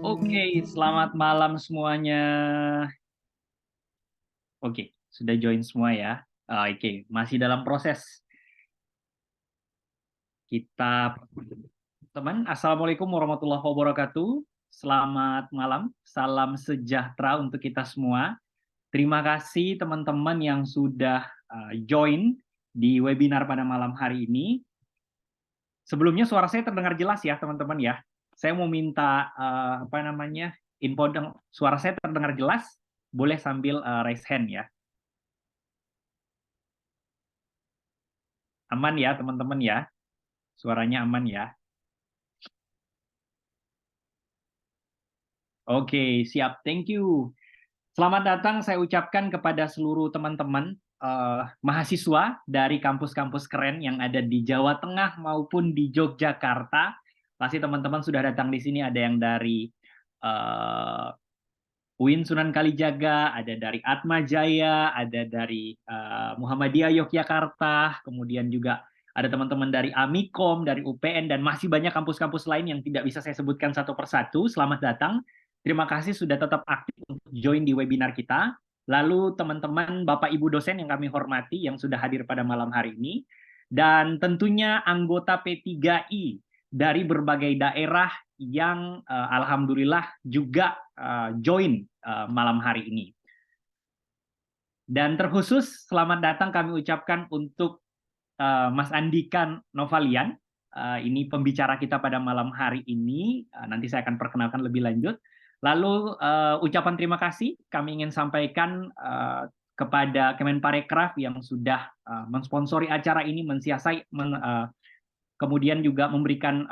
Oke, selamat malam semuanya. Oke, sudah join semua ya. Oke, masih dalam proses. Kita, teman, Assalamualaikum warahmatullahi wabarakatuh. Selamat malam, salam sejahtera untuk kita semua. Terima kasih teman-teman yang sudah join di webinar pada malam hari ini. Sebelumnya suara saya terdengar jelas ya, teman-teman ya. Saya mau minta info dong. Suara saya terdengar jelas, boleh sambil raise hand ya. Aman ya, teman-teman ya. Suaranya aman ya. Oke, siap. Thank you. Selamat datang saya ucapkan kepada seluruh teman-teman mahasiswa dari kampus-kampus keren yang ada di Jawa Tengah maupun di Yogyakarta. Pasti teman-teman sudah datang di sini, ada yang dari eh, UIN Sunan Kalijaga, ada dari Atma Jaya, ada dari Muhammadiyah Yogyakarta, kemudian juga ada teman-teman dari Amikom, dari UPN, dan masih banyak kampus-kampus lain yang tidak bisa saya sebutkan satu persatu. Selamat datang. Terima kasih sudah tetap aktif untuk join di webinar kita. Lalu teman-teman Bapak Ibu dosen yang kami hormati yang sudah hadir pada malam hari ini. Dan tentunya anggota P3I dari berbagai daerah yang alhamdulillah juga join malam hari ini. Dan terkhusus selamat datang kami ucapkan untuk Mas Andika Novalian. Ini pembicara kita pada malam hari ini. Nanti saya akan perkenalkan lebih lanjut. Lalu ucapan terima kasih kami ingin sampaikan kepada Kemenparekraf yang sudah mensponsori acara ini, mensiasai, kemudian juga memberikan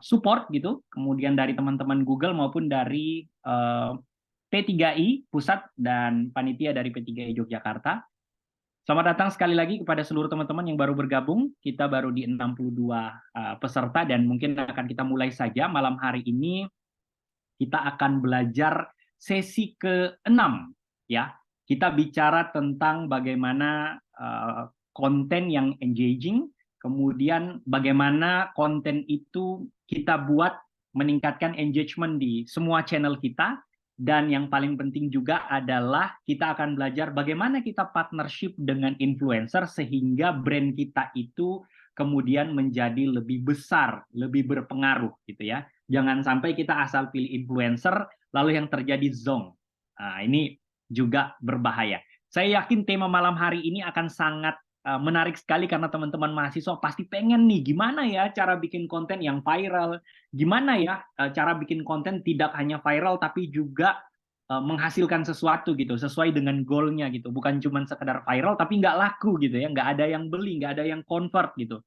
support gitu, kemudian dari teman-teman Google maupun dari P3I Pusat dan panitia dari P3I Yogyakarta. Selamat datang sekali lagi kepada seluruh teman-teman yang baru bergabung. Kita baru di 62 peserta dan mungkin akan kita mulai saja malam hari ini. Kita akan belajar sesi ke-6 ya. Kita bicara tentang bagaimana konten yang engaging, kemudian bagaimana konten itu kita buat meningkatkan engagement di semua channel kita, dan yang paling penting juga adalah kita akan belajar bagaimana kita partnership dengan influencer sehingga brand kita itu kemudian menjadi lebih besar, lebih berpengaruh gitu ya. Jangan sampai kita asal pilih influencer lalu yang terjadi zonk. Nah, ini juga berbahaya. Saya yakin tema malam hari ini akan sangat menarik sekali karena teman-teman mahasiswa pasti pengen nih gimana ya cara bikin konten yang viral, gimana ya cara bikin konten tidak hanya viral tapi juga menghasilkan sesuatu gitu sesuai dengan goalnya gitu, bukan cuma sekedar viral tapi nggak laku gitu ya, nggak ada yang beli, nggak ada yang convert gitu,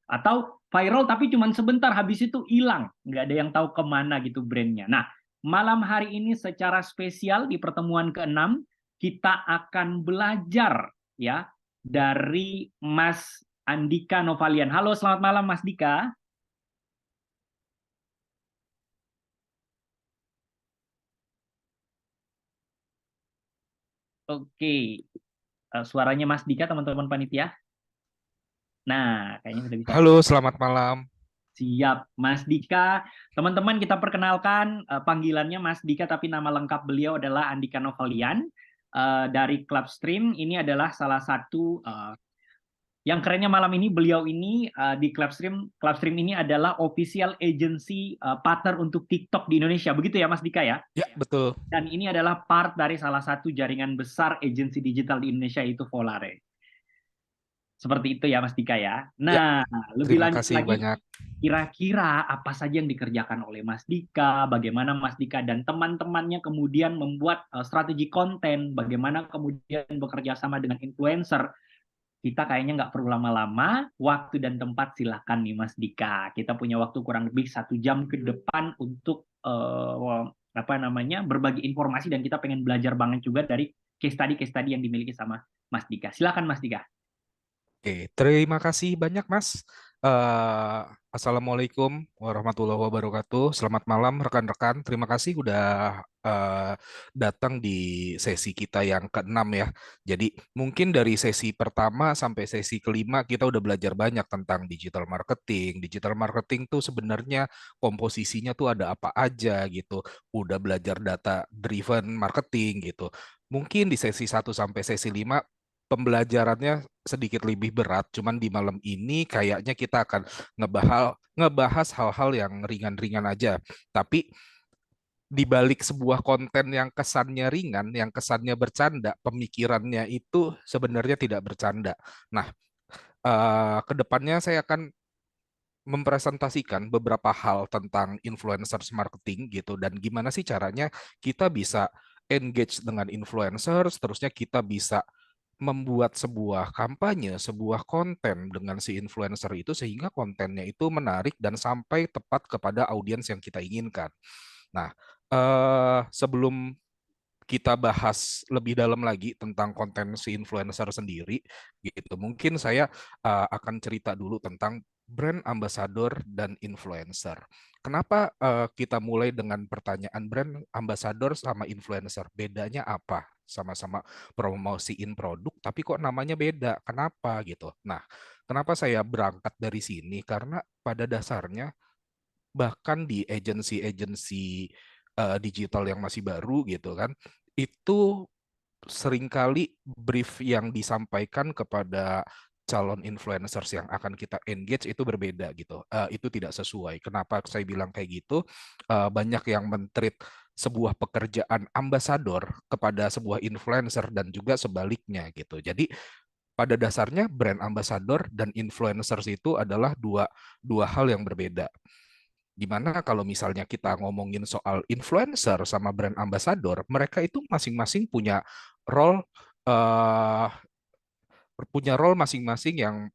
atau viral tapi cuma sebentar habis itu hilang, nggak ada yang tahu kemana gitu brandnya. Nah, malam hari ini secara spesial di pertemuan ke-6 kita akan belajar ya dari Mas Andika Novalian. Halo, selamat malam Mas Dika. Oke, suaranya Mas Dika teman-teman panitia. Nah, kayaknya sudah bisa. Halo, selamat malam. Siap, Mas Dika. Teman-teman kita perkenalkan panggilannya Mas Dika, tapi nama lengkap beliau adalah Andika Novalian dari Clubstream. Ini adalah salah satu yang kerennya malam ini, beliau ini di Clubstream. Clubstream ini adalah official agency partner untuk TikTok di Indonesia. Begitu ya Mas Dika ya? Ya, betul. Dan ini adalah part dari salah satu jaringan besar agensi digital di Indonesia, itu Volare. Seperti itu ya Mas Dika ya. Ya, Nah, lebih terima lanjut kasih lagi, banyak. kira-kira apa saja yang dikerjakan oleh Mas Dika, bagaimana Mas Dika dan teman-temannya kemudian membuat strategi konten, bagaimana kemudian bekerja sama dengan influencer. Kita kayaknya nggak perlu lama-lama, waktu dan tempat silakan nih Mas Dika. Kita punya waktu kurang lebih 1 jam ke depan untuk berbagi informasi, dan kita pengen belajar banget juga dari case study yang dimiliki sama Mas Dika. Silakan Mas Dika. Oke, terima kasih banyak, Mas. Eh, Assalamualaikum warahmatullahi wabarakatuh. Selamat malam rekan-rekan. Terima kasih udah datang di sesi kita yang keenam ya. Jadi mungkin dari sesi pertama sampai sesi kelima kita udah belajar banyak tentang digital marketing. Digital marketing tuh sebenarnya komposisinya tuh ada apa aja gitu. Udah belajar data driven marketing gitu. Mungkin di sesi satu sampai sesi 5 pembelajarannya sedikit lebih berat, cuman di malam ini kayaknya kita akan ngebahas hal-hal yang ringan-ringan aja. Tapi di balik sebuah konten yang kesannya ringan, yang kesannya bercanda, pemikirannya itu sebenarnya tidak bercanda. Nah, kedepannya saya akan mempresentasikan beberapa hal tentang influencers marketing gitu dan gimana sih caranya kita bisa engage dengan influencers, terusnya kita bisa membuat sebuah kampanye, sebuah konten dengan si influencer itu sehingga kontennya itu menarik dan sampai tepat kepada audiens yang kita inginkan. Nah, sebelum kita bahas lebih dalam lagi tentang konten si influencer sendiri, gitu. Mungkin saya akan cerita dulu tentang brand ambassador dan influencer. Kenapa kita mulai dengan pertanyaan brand ambassador sama influencer? Bedanya apa? Sama-sama promosiin produk, tapi kok namanya beda? Kenapa gitu? Nah, kenapa saya berangkat dari sini? Karena pada dasarnya bahkan di agensi-agensi digital yang masih baru gitu kan, itu seringkali brief yang disampaikan kepada calon influencers yang akan kita engage itu berbeda gitu. Itu tidak sesuai. Kenapa saya bilang kayak gitu? Banyak yang mentreat sebuah pekerjaan ambasador kepada sebuah influencer dan juga sebaliknya gitu. Jadi pada dasarnya brand ambassador dan influencers itu adalah dua dua hal yang berbeda. Dimana kalau misalnya kita ngomongin soal influencer sama brand ambassador, mereka itu masing-masing role eh, punya role masing-masing yang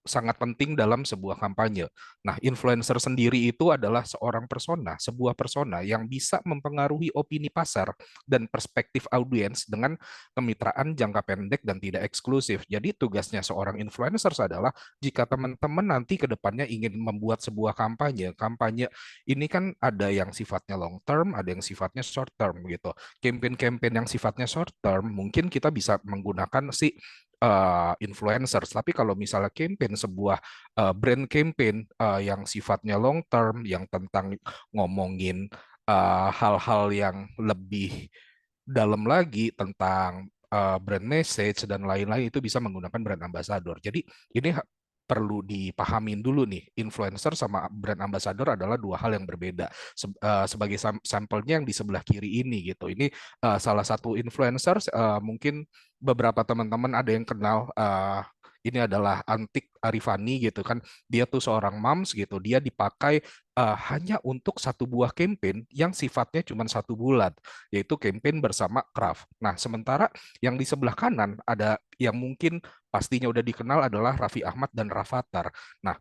sangat penting dalam sebuah kampanye. Nah, influencer sendiri itu adalah seorang persona, sebuah persona yang bisa mempengaruhi opini pasar dan perspektif audiens dengan kemitraan jangka pendek dan tidak eksklusif. Jadi tugasnya seorang influencer adalah jika teman-teman nanti ke depannya ingin membuat sebuah kampanye, kampanye ini kan ada yang sifatnya long term, ada yang sifatnya short term gitu. Campaign-campaign yang sifatnya short term mungkin kita bisa menggunakan si influencers. Tapi kalau misalnya campaign sebuah brand campaign yang sifatnya long term, yang tentang ngomongin hal-hal yang lebih dalam lagi tentang brand message dan lain-lain itu bisa menggunakan brand ambassador. Jadi ini perlu dipahamin dulu nih, influencer sama brand ambassador adalah dua hal yang berbeda. Sebagai sampelnya yang di sebelah kiri ini gitu. Ini salah satu influencer, mungkin beberapa teman-teman ada yang kenal, ini adalah Antik Arifani gitu kan. Dia tuh seorang moms gitu. Dia dipakai hanya untuk satu buah campaign yang sifatnya cuma 1 bulan, yaitu campaign bersama Kraft. Nah, sementara yang di sebelah kanan ada yang mungkin pastinya udah dikenal adalah Raffi Ahmad dan Rafathar. Nah,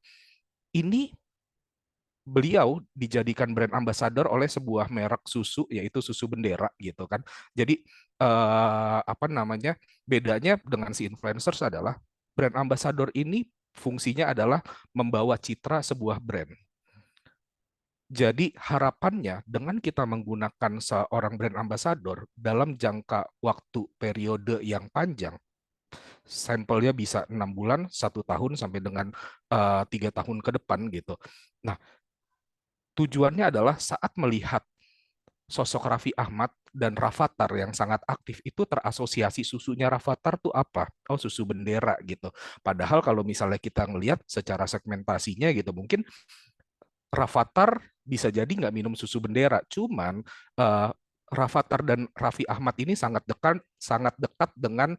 ini beliau dijadikan brand ambassador oleh sebuah merek susu yaitu susu bendera gitu kan. Jadi apa namanya? Bedanya dengan si influencers adalah brand ambassador ini fungsinya adalah membawa citra sebuah brand. Jadi harapannya dengan kita menggunakan seorang brand ambassador dalam jangka waktu periode yang panjang, sampelnya bisa 6 bulan, 1 tahun sampai dengan 3 tahun ke depan gitu. Nah, tujuannya adalah saat melihat sosok Raffi Ahmad dan Rafathar yang sangat aktif itu terasosiasi susunya Rafathar tuh apa? Oh, susu bendera gitu. Padahal kalau misalnya kita ngelihat secara segmentasinya gitu, mungkin Rafathar bisa jadi nggak minum susu bendera, cuman uh, Rafathar dan Raffi Ahmad ini sangat dekat dengan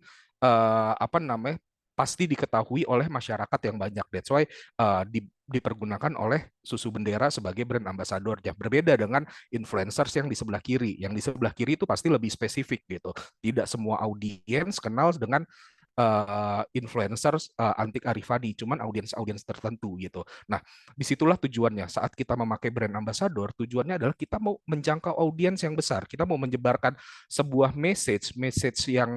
apa namanya, pasti diketahui oleh masyarakat yang banyak. That's why dipergunakan oleh susu bendera sebagai brand ambassador. Ya, berbeda dengan influencers yang di sebelah kiri. Yang di sebelah kiri itu pasti lebih spesifik gitu. Tidak semua audiens kenal dengan influencers Antik Arifadi, cuman audiens-audiens tertentu gitu. Nah, disitulah tujuannya. Saat kita memakai brand ambassador, tujuannya adalah kita mau menjangkau audiens yang besar. Kita mau menyebarkan sebuah message yang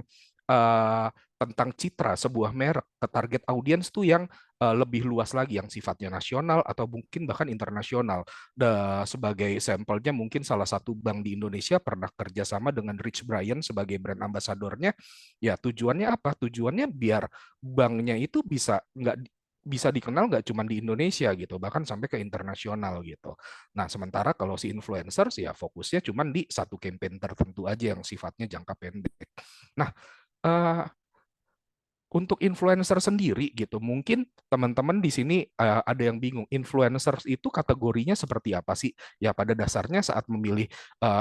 eh, tentang citra sebuah merek ke target audiens tuh yang lebih luas lagi, yang sifatnya nasional atau mungkin bahkan internasional. Sebagai sampelnya, mungkin salah satu bank di Indonesia pernah kerjasama dengan Rich Brian sebagai brand ambasadornya. Ya tujuannya apa? Tujuannya biar banknya itu bisa dikenal nggak cuma di Indonesia gitu, bahkan sampai ke internasional gitu. Nah, sementara kalau si influencer ya fokusnya cuma di satu campaign tertentu aja yang sifatnya jangka pendek. Nah, eh, untuk influencer sendiri gitu, mungkin teman-teman di sini ada yang bingung, influencers itu kategorinya seperti apa sih? Ya pada dasarnya saat memilih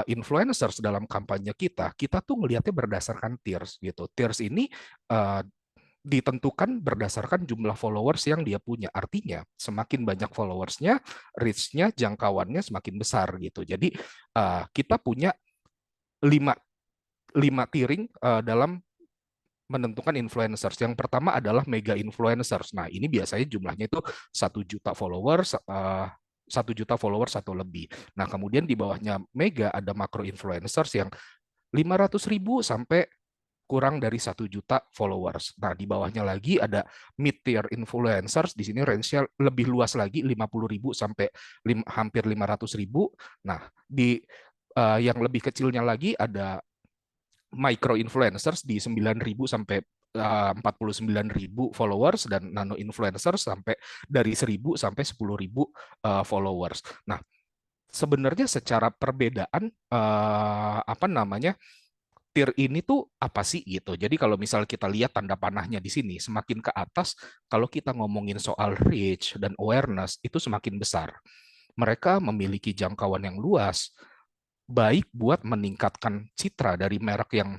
influencers dalam kampanye kita, kita tuh ngelihatnya berdasarkan tiers gitu. Tiers ini uh, ditentukan berdasarkan jumlah followers yang dia punya. Artinya, semakin banyak followersnya, reach-nya, jangkauannya semakin besar gitu. Jadi kita punya lima lima tiering dalam menentukan influencers. Yang pertama adalah mega influencers. Nah, ini biasanya jumlahnya itu 1 juta followers, 1 juta followers atau lebih. Nah, kemudian di bawahnya mega ada macro influencers yang 500 ribu sampai kurang dari 1 juta followers. Nah, di bawahnya lagi ada mid-tier influencers. Di sini range-nya lebih luas lagi, 50 ribu sampai hampir 500 ribu. Nah, di yang lebih kecilnya lagi ada micro influencers di 9 ribu sampai 49 ribu followers, dan nano influencers sampai dari 1.000 sampai 10 ribu followers. Nah, sebenarnya secara perbedaan apa namanya tier ini tuh apa sih gitu. Jadi kalau misal kita lihat tanda panahnya di sini, semakin ke atas kalau kita ngomongin soal reach dan awareness itu semakin besar. Mereka memiliki jangkauan yang luas, baik buat meningkatkan citra dari merek yang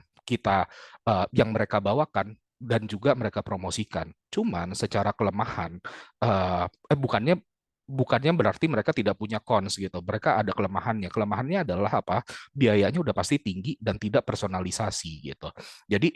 yang mereka bawakan dan juga mereka promosikan. Cuman secara kelemahan, bukannya bukannya berarti mereka tidak punya cons gitu. Mereka ada kelemahannya. Kelemahannya adalah apa? Biayanya udah pasti tinggi dan tidak personalisasi gitu. Jadi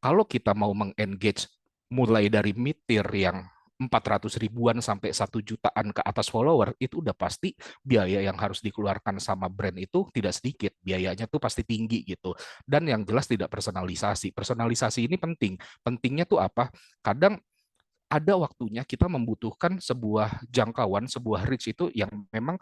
kalau kita mau mengengage mulai dari mid tier yang 400 ribuan sampai 1 jutaan ke atas follower, itu udah pasti biaya yang harus dikeluarkan sama brand itu tidak sedikit. Biayanya tuh pasti tinggi gitu. Dan yang jelas tidak personalisasi. Personalisasi ini penting. Pentingnya tuh apa? Kadang ada waktunya kita membutuhkan sebuah jangkauan, sebuah reach itu yang memang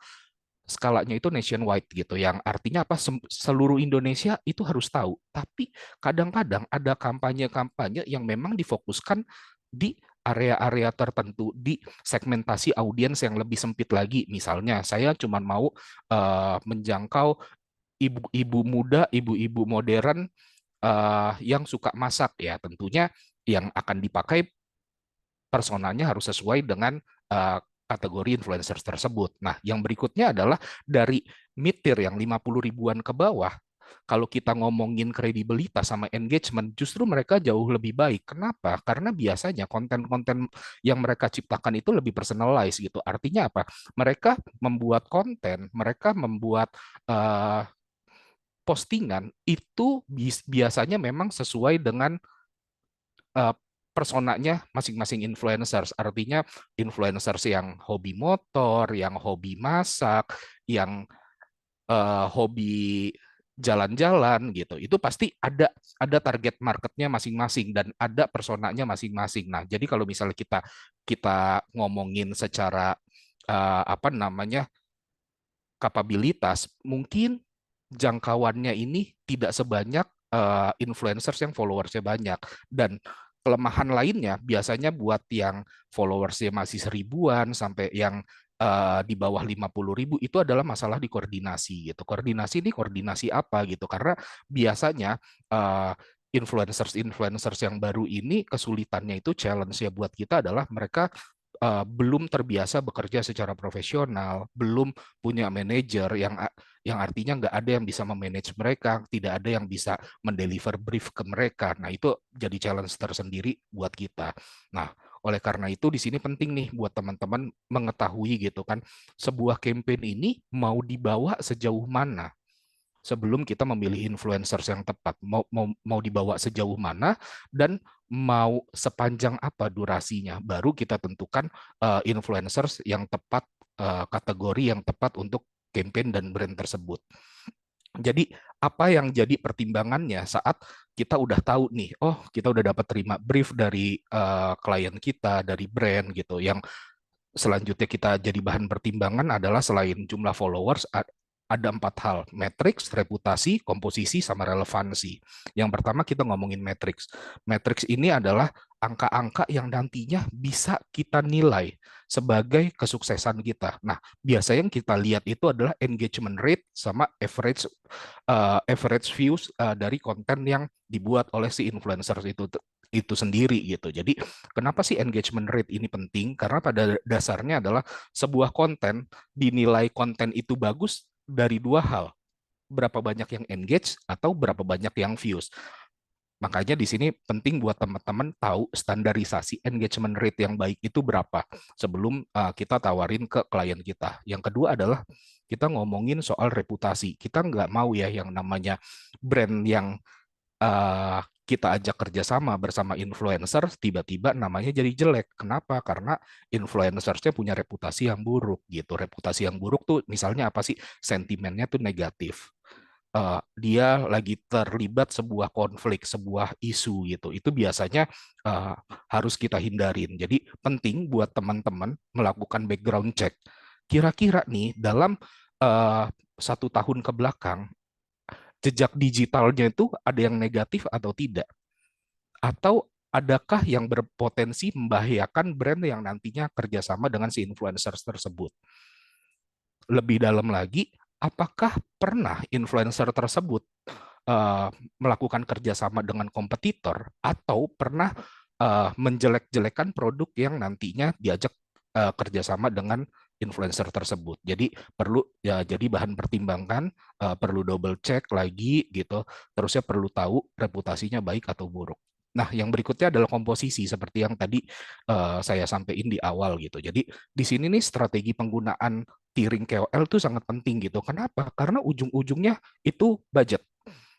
skalanya itu nationwide gitu, yang artinya apa, seluruh Indonesia itu harus tahu. Tapi kadang-kadang ada kampanye-kampanye yang memang difokuskan di area-area tertentu, di segmentasi audiens yang lebih sempit lagi. Misalnya saya cuma mau menjangkau ibu-ibu muda, ibu-ibu modern yang suka masak, ya tentunya yang akan dipakai personanya harus sesuai dengan kategori influencers tersebut. Nah, yang berikutnya adalah dari mid tier yang 50 ribuan ke bawah. Kalau kita ngomongin kredibilitas sama engagement, justru mereka jauh lebih baik. Kenapa? Karena biasanya konten-konten yang mereka ciptakan itu lebih personalized gitu. Artinya apa? Mereka membuat konten, mereka membuat postingan itu biasanya memang sesuai dengan uh, personanya masing-masing influencers. Artinya influencers yang hobi motor, yang hobi masak, yang hobi jalan-jalan gitu. Itu pasti ada target marketnya masing-masing dan ada personanya masing-masing. Nah, jadi kalau misalnya kita kita ngomongin secara apa namanya kapabilitas, mungkin jangkauannya ini tidak sebanyak influencers yang followersnya banyak. Dan kelemahan lainnya biasanya buat yang followersnya masih 1.000-an sampai yang di bawah 50 ribu, itu adalah masalah di koordinasi gitu. Koordinasi ini koordinasi apa gitu? Karena biasanya influencers-influencers yang baru ini kesulitannya itu, challenge ya buat kita adalah mereka belum terbiasa bekerja secara profesional, belum punya manajer yang artinya nggak ada yang bisa memanage mereka, tidak ada yang bisa mendeliver brief ke mereka. Nah, itu jadi challenge tersendiri buat kita. Nah, oleh karena itu di sini penting nih buat teman-teman mengetahui gitu kan, sebuah campaign ini mau dibawa sejauh mana sebelum kita memilih influencers yang tepat. Mau dibawa sejauh mana dan mau sepanjang apa durasinya. Baru kita tentukan influencers yang tepat, kategori yang tepat untuk campaign dan brand tersebut. Jadi apa yang jadi pertimbangannya saat kita udah tahu nih, oh kita udah dapat terima brief dari klien kita, dari brand gitu, yang selanjutnya kita jadi bahan pertimbangan adalah selain jumlah followers, ada 4 hal: matriks, reputasi, komposisi, sama relevansi. Yang pertama kita ngomongin matriks. Matriks ini adalah angka-angka yang nantinya bisa kita nilai sebagai kesuksesan kita. Nah, biasanya yang kita lihat itu adalah engagement rate sama average views dari konten yang dibuat oleh si influencer itu sendiri gitu. Jadi kenapa sih engagement rate ini penting? Karena pada dasarnya adalah sebuah konten dinilai konten itu bagus dari 2 hal. Berapa banyak yang engage atau berapa banyak yang views. Makanya di sini penting buat teman-teman tahu standarisasi engagement rate yang baik itu berapa sebelum kita tawarin ke klien kita. Yang kedua adalah kita ngomongin soal reputasi. Kita nggak mau ya yang namanya brand yang kita ajak kerjasama bersama influencer, tiba-tiba namanya jadi jelek. Kenapa? Karena influencersnya punya reputasi yang buruk gitu. Reputasi yang buruk tuh misalnya apa sih? Sentimennya tuh negatif. Dia lagi terlibat sebuah konflik, sebuah isu gitu. Itu biasanya uh, harus kita hindarin. Jadi penting buat teman-teman melakukan background check. Kira-kira nih dalam 1 tahun ke belakang jejak digitalnya itu ada yang negatif atau tidak? Atau adakah yang berpotensi membahayakan brand yang nantinya kerjasama dengan si influencer tersebut? Lebih dalam lagi, apakah pernah influencer tersebut uh, melakukan kerjasama dengan kompetitor atau pernah menjelek-jelekan produk yang nantinya diajak kerjasama dengan influencer tersebut. Jadi perlu ya jadi bahan pertimbangan, perlu double check lagi gitu. Terusnya perlu tahu reputasinya baik atau buruk. Nah, yang berikutnya adalah komposisi seperti yang tadi saya sampaikan di awal gitu. Jadi di sini nih strategi penggunaan tiering KOL itu sangat penting gitu. Kenapa? Karena ujung-ujungnya itu budget.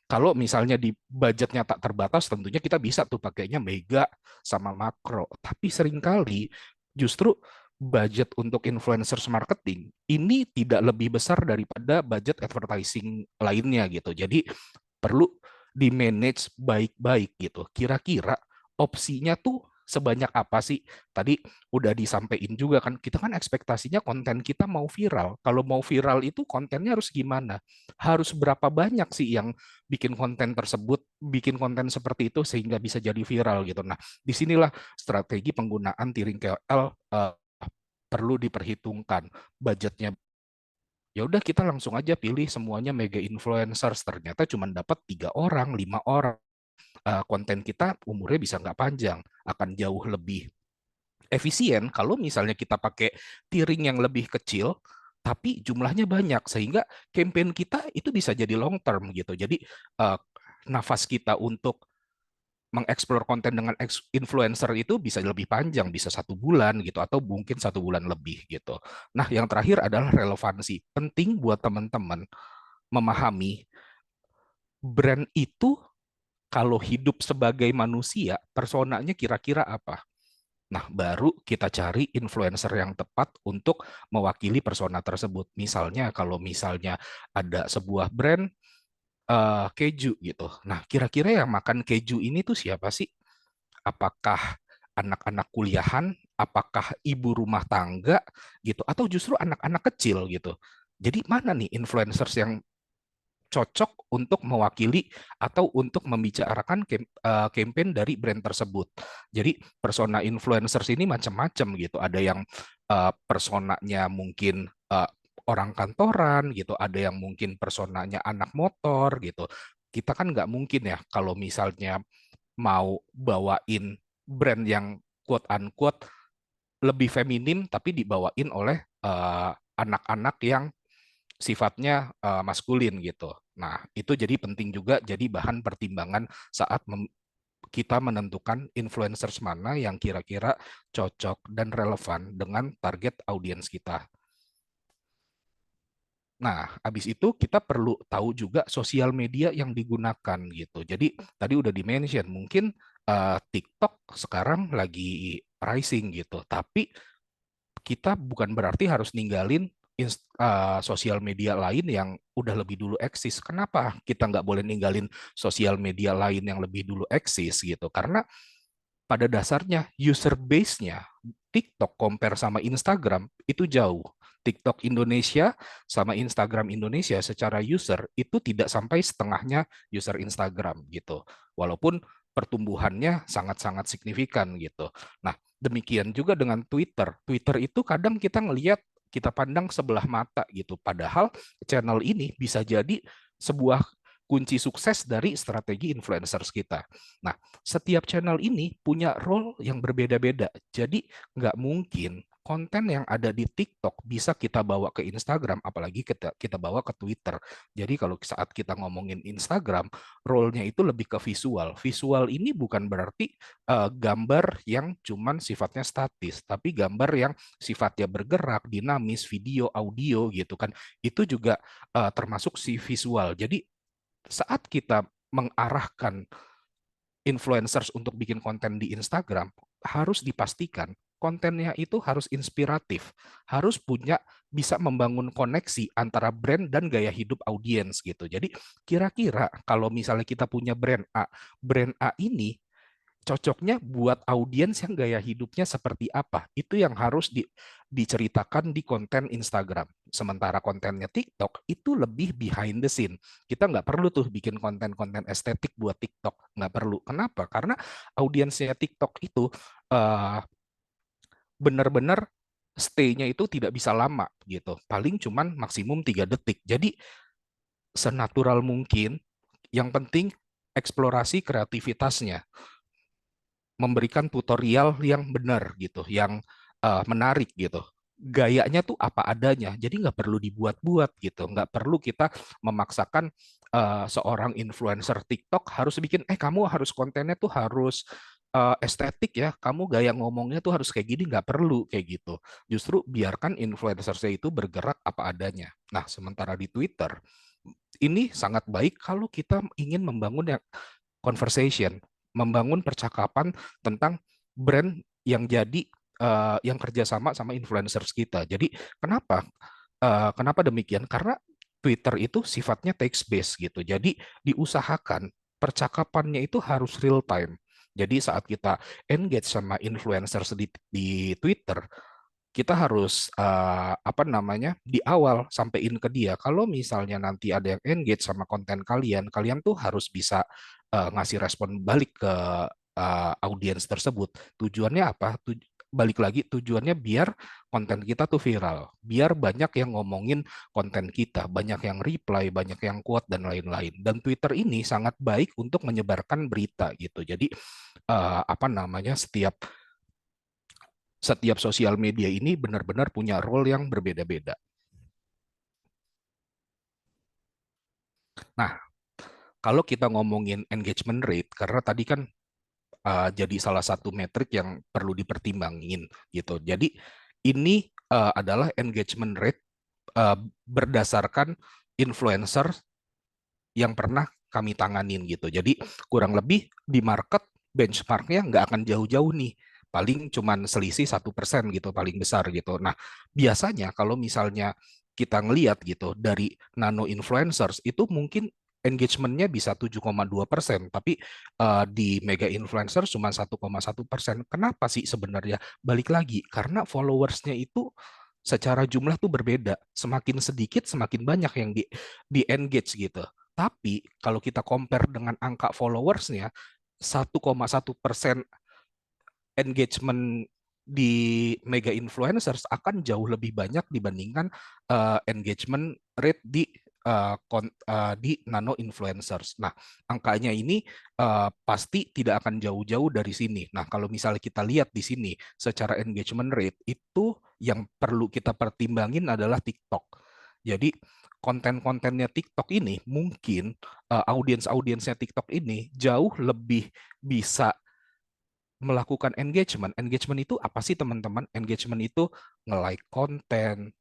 Kalau misalnya di budgetnya tak terbatas, tentunya kita bisa tuh pakainya mega sama makro. Tapi seringkali justru budget untuk influencers marketing ini tidak lebih besar daripada budget advertising lainnya gitu. Jadi perlu di manage baik-baik gitu. Kira-kira opsinya tuh sebanyak apa sih? Tadi udah disampaikan juga kan, kita kan ekspektasinya konten kita mau viral. Kalau mau viral itu kontennya harus gimana? Harus berapa banyak sih yang bikin konten tersebut, bikin konten seperti itu sehingga bisa jadi viral gitu. Nah, disinilah strategi penggunaan tiring KOL perlu diperhitungkan. Budgetnya ya udah kita langsung aja pilih semuanya mega influencers, ternyata cuma dapat 3 orang 5 orang. Konten kita umurnya bisa nggak panjang, akan jauh lebih efisien kalau misalnya kita pakai tiering yang lebih kecil tapi jumlahnya banyak, sehingga campaign kita itu bisa jadi long term gitu. Jadi uh, nafas kita untuk mengeksplor konten dengan influencer itu bisa lebih panjang, bisa 1 bulan gitu, atau mungkin 1 bulan lebih gitu. Nah, yang terakhir adalah relevansi. Penting buat teman-teman memahami brand itu kalau hidup sebagai manusia, personanya kira-kira apa. Nah, baru kita cari influencer yang tepat untuk mewakili persona tersebut. Misalnya, kalau misalnya ada sebuah brand keju gitu. Nah, kira-kira yang makan keju ini tuh siapa sih? Apakah anak-anak kuliahan, apakah ibu rumah tangga gitu, atau justru anak-anak kecil gitu. Jadi mana nih influencers yang cocok untuk mewakili atau untuk membicarakan campaign dari brand tersebut. Jadi persona influencers ini macam-macam gitu. Ada yang personanya mungkin orang kantoran gitu, ada yang mungkin personanya anak motor gitu. Kita kan nggak mungkin ya kalau misalnya mau bawain brand yang quote unquote lebih feminim tapi dibawain oleh anak-anak yang sifatnya maskulin gitu. Nah, itu jadi penting juga jadi bahan pertimbangan saat kita menentukan influencers mana yang kira-kira cocok dan relevan dengan target audiens kita. Nah, habis itu kita perlu tahu juga sosial media yang digunakan gitu. Jadi tadi udah di-mention mungkin TikTok sekarang lagi rising gitu, tapi kita bukan berarti harus ninggalin sosial media lain yang udah lebih dulu eksis. Kenapa kita nggak boleh ninggalin sosial media lain yang lebih dulu eksis gitu? Karena pada dasarnya user base-nya TikTok compare sama Instagram itu jauh. TikTok Indonesia sama Instagram Indonesia secara user itu tidak sampai setengahnya user Instagram gitu. Walaupun pertumbuhannya sangat-sangat signifikan gitu. Nah, demikian juga dengan Twitter. Twitter itu kadang kita ngelihat, kita pandang sebelah mata gitu. Padahal channel ini bisa jadi sebuah kunci sukses dari strategi influencers kita. Nah, setiap channel ini punya role yang berbeda-beda. Jadi nggak mungkin konten yang ada di TikTok bisa kita bawa ke Instagram, apalagi kita bawa ke Twitter. Jadi kalau saat kita ngomongin Instagram, role-nya itu lebih ke visual. Visual ini bukan berarti gambar yang cuman sifatnya statis, tapi gambar yang sifatnya bergerak, dinamis, video, audio gitu kan. Itu juga termasuk si visual. Jadi saat kita mengarahkan influencers untuk bikin konten di Instagram, harus dipastikan kontennya itu harus inspiratif, harus punya bisa membangun koneksi antara brand dan gaya hidup audiens gitu. Jadi kira-kira kalau misalnya kita punya brand A ini cocoknya buat audiens yang gaya hidupnya seperti apa. Itu yang harus diceritakan di konten Instagram. Sementara kontennya TikTok itu lebih behind the scene. Kita nggak perlu tuh bikin konten-konten estetik buat TikTok. Nggak perlu. Kenapa? Karena audiensnya TikTok itu uh, benar-benar stay-nya itu tidak bisa lama gitu. Paling cuman maksimum 3 detik. Jadi senatural mungkin, yang penting eksplorasi kreativitasnya, memberikan tutorial yang benar gitu, yang menarik gitu. Gayanya tuh apa adanya, jadi nggak perlu dibuat-buat gitu, nggak perlu kita memaksakan seorang influencer TikTok harus bikin, kamu harus kontennya tuh harus estetik ya, kamu gaya ngomongnya tuh harus kayak gini, nggak perlu kayak gitu. Justru biarkan influencer saya itu bergerak apa adanya. Nah, sementara di Twitter, ini sangat baik kalau kita ingin membangun yang conversation, membangun percakapan tentang brand yang jadi yang kerjasama sama influencers kita. Jadi kenapa demikian? Karena Twitter itu sifatnya text based gitu. Jadi diusahakan percakapannya itu harus real time. Jadi saat kita engage sama influencers di Twitter, kita harus apa namanya di awal sampein ke dia kalau misalnya nanti ada yang engage sama konten kalian, kalian tuh harus bisa ngasih respon balik ke audiens tersebut. Tujuannya apa? Balik lagi tujuannya biar konten kita tuh viral, biar banyak yang ngomongin konten kita, banyak yang reply, banyak yang quote dan lain-lain. Dan Twitter ini sangat baik untuk menyebarkan berita gitu. Jadi apa namanya setiap sosial media ini benar-benar punya role yang berbeda-beda. Nah, kalau kita ngomongin engagement rate, karena tadi kan jadi salah satu metrik yang perlu dipertimbangin gitu. Jadi ini adalah engagement rate berdasarkan influencer yang pernah kami tanganin gitu. Jadi kurang lebih di market benchmarknya nggak akan jauh-jauh nih. Paling cuman selisih 1% gitu, paling besar gitu. Nah, biasanya kalau misalnya kita ngelihat gitu, dari nano influencers itu mungkin engagement-nya bisa 7,2%, tapi di mega influencer cuma 1,1%. Kenapa sih sebenarnya? Balik lagi, karena followers-nya itu secara jumlah tuh berbeda. Semakin sedikit, semakin banyak yang di engage gitu. Tapi kalau kita compare dengan angka followersnya, 1,1% engagement di mega influencers akan jauh lebih banyak dibandingkan engagement rate di nano influencers. Nah, angkanya ini pasti tidak akan jauh-jauh dari sini. Nah, kalau misalnya kita lihat di sini secara engagement rate itu yang perlu kita pertimbangin adalah TikTok. Jadi konten-kontennya TikTok ini mungkin audiens-audiensnya TikTok ini jauh lebih bisa melakukan engagement. Engagement itu apa sih teman-teman? Engagement itu nge-like konten,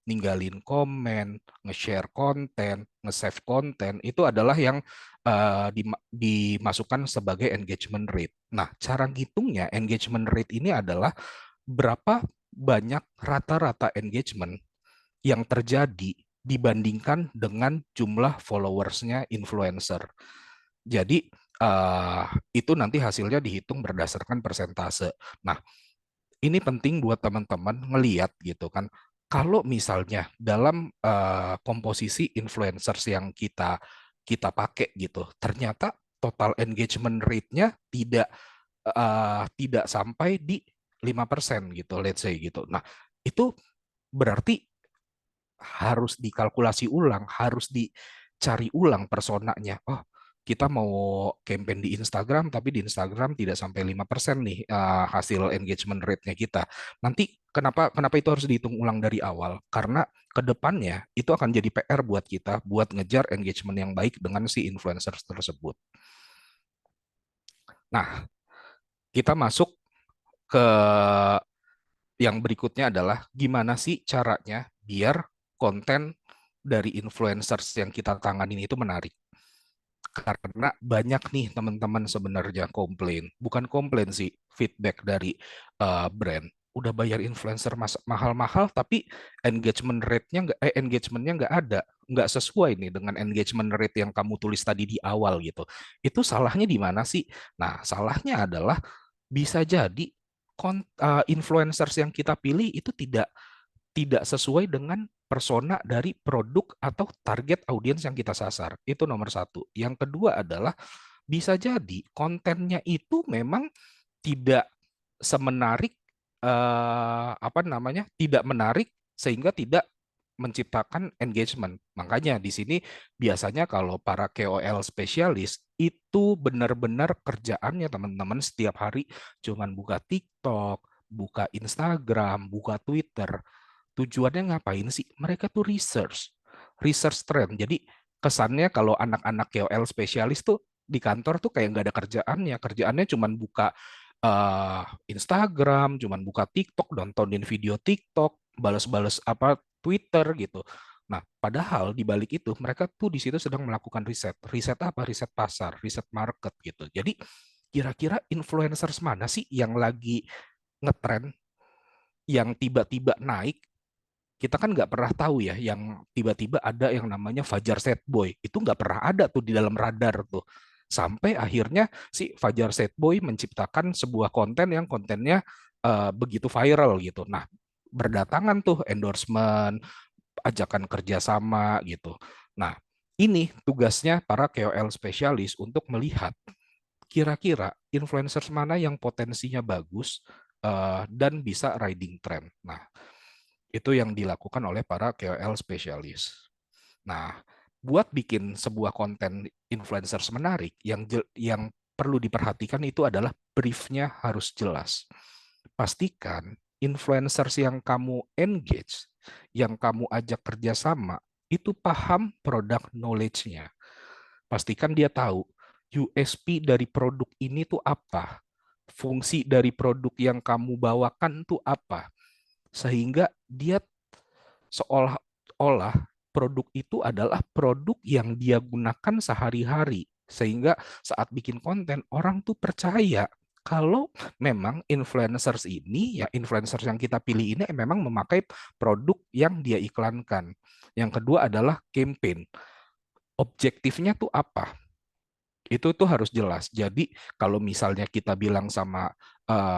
ninggalin komen, nge-share konten, nge-save konten, itu adalah yang dimasukkan sebagai engagement rate. Nah, cara ngitungnya engagement rate ini adalah berapa banyak rata-rata engagement yang terjadi dibandingkan dengan jumlah followersnya influencer. Jadi itu nanti hasilnya dihitung berdasarkan persentase. Nah, ini penting buat teman-teman ngeliat gitu kan. Kalau misalnya dalam komposisi influencers yang kita kita pakai gitu, ternyata total engagement rate-nya tidak sampai di 5% gitu, let's say gitu. Nah, itu berarti harus dikalkulasi ulang, harus dicari ulang personanya. Oh, kita mau campaign di Instagram, tapi di Instagram tidak sampai 5% nih hasil engagement rate-nya kita. Nanti kenapa kenapa itu harus dihitung ulang dari awal? Karena ke depannya itu akan jadi PR buat kita buat ngejar engagement yang baik dengan si influencer tersebut. Nah, kita masuk ke yang berikutnya adalah gimana sih caranya biar konten dari influencers yang kita tanganin itu menarik. Karena banyak nih teman-teman sebenarnya komplain, bukan komplain sih, feedback dari brand. Udah bayar influencer mahal-mahal, tapi engagementnya nggak ada, nggak sesuai nih dengan engagement rate yang kamu tulis tadi di awal gitu. Itu salahnya di mana sih? Nah, salahnya adalah bisa jadi influencers yang kita pilih itu tidak tidak sesuai dengan persona dari produk atau target audiens yang kita sasar. Itu nomor satu. Yang kedua adalah bisa jadi kontennya itu memang tidak semenarik apa namanya, tidak menarik sehingga tidak menciptakan engagement. Makanya di sini biasanya kalau para KOL spesialis itu benar-benar kerjaannya teman-teman setiap hari cuman buka TikTok, buka Instagram, buka Twitter. Tujuannya ngapain sih? Mereka tuh research trend. Jadi kesannya kalau anak-anak KOL spesialis tuh di kantor tuh kayak nggak ada kerjaannya. Kerjaannya cuma buka Instagram, cuma buka TikTok, nontonin video TikTok, balas-balas apa Twitter gitu. Nah, padahal di balik itu mereka tuh di situ sedang melakukan riset. Riset apa? Riset pasar, riset market gitu. Jadi kira-kira influencers mana sih yang lagi ngetrend, yang tiba-tiba naik, kita kan nggak pernah tahu ya, yang tiba-tiba ada yang namanya Fajar Set Boy. Itu nggak pernah ada tuh di dalam radar tuh. Sampai akhirnya si Fajar Set Boy menciptakan sebuah konten yang kontennya begitu viral gitu. Nah, berdatangan tuh endorsement, ajakan kerjasama gitu. Nah, ini tugasnya para KOL spesialis untuk melihat kira-kira influencers mana yang potensinya bagus dan bisa riding trend. Nah, itu yang dilakukan oleh para KOL spesialis. Nah, buat bikin sebuah konten influencers menarik, yang perlu diperhatikan itu adalah briefnya harus jelas. Pastikan influencers yang kamu engage, yang kamu ajak kerjasama, itu paham product knowledge-nya. Pastikan dia tahu USP dari produk ini tuh apa, fungsi dari produk yang kamu bawakan tuh apa, sehingga dia seolah-olah produk itu adalah produk yang dia gunakan sehari-hari, sehingga saat bikin konten orang tuh percaya kalau memang influencers ini, ya influencers yang kita pilih ini memang memakai produk yang dia iklankan. Yang kedua adalah campaign. Objektifnya tuh apa? Itu tuh harus jelas. Jadi kalau misalnya kita bilang sama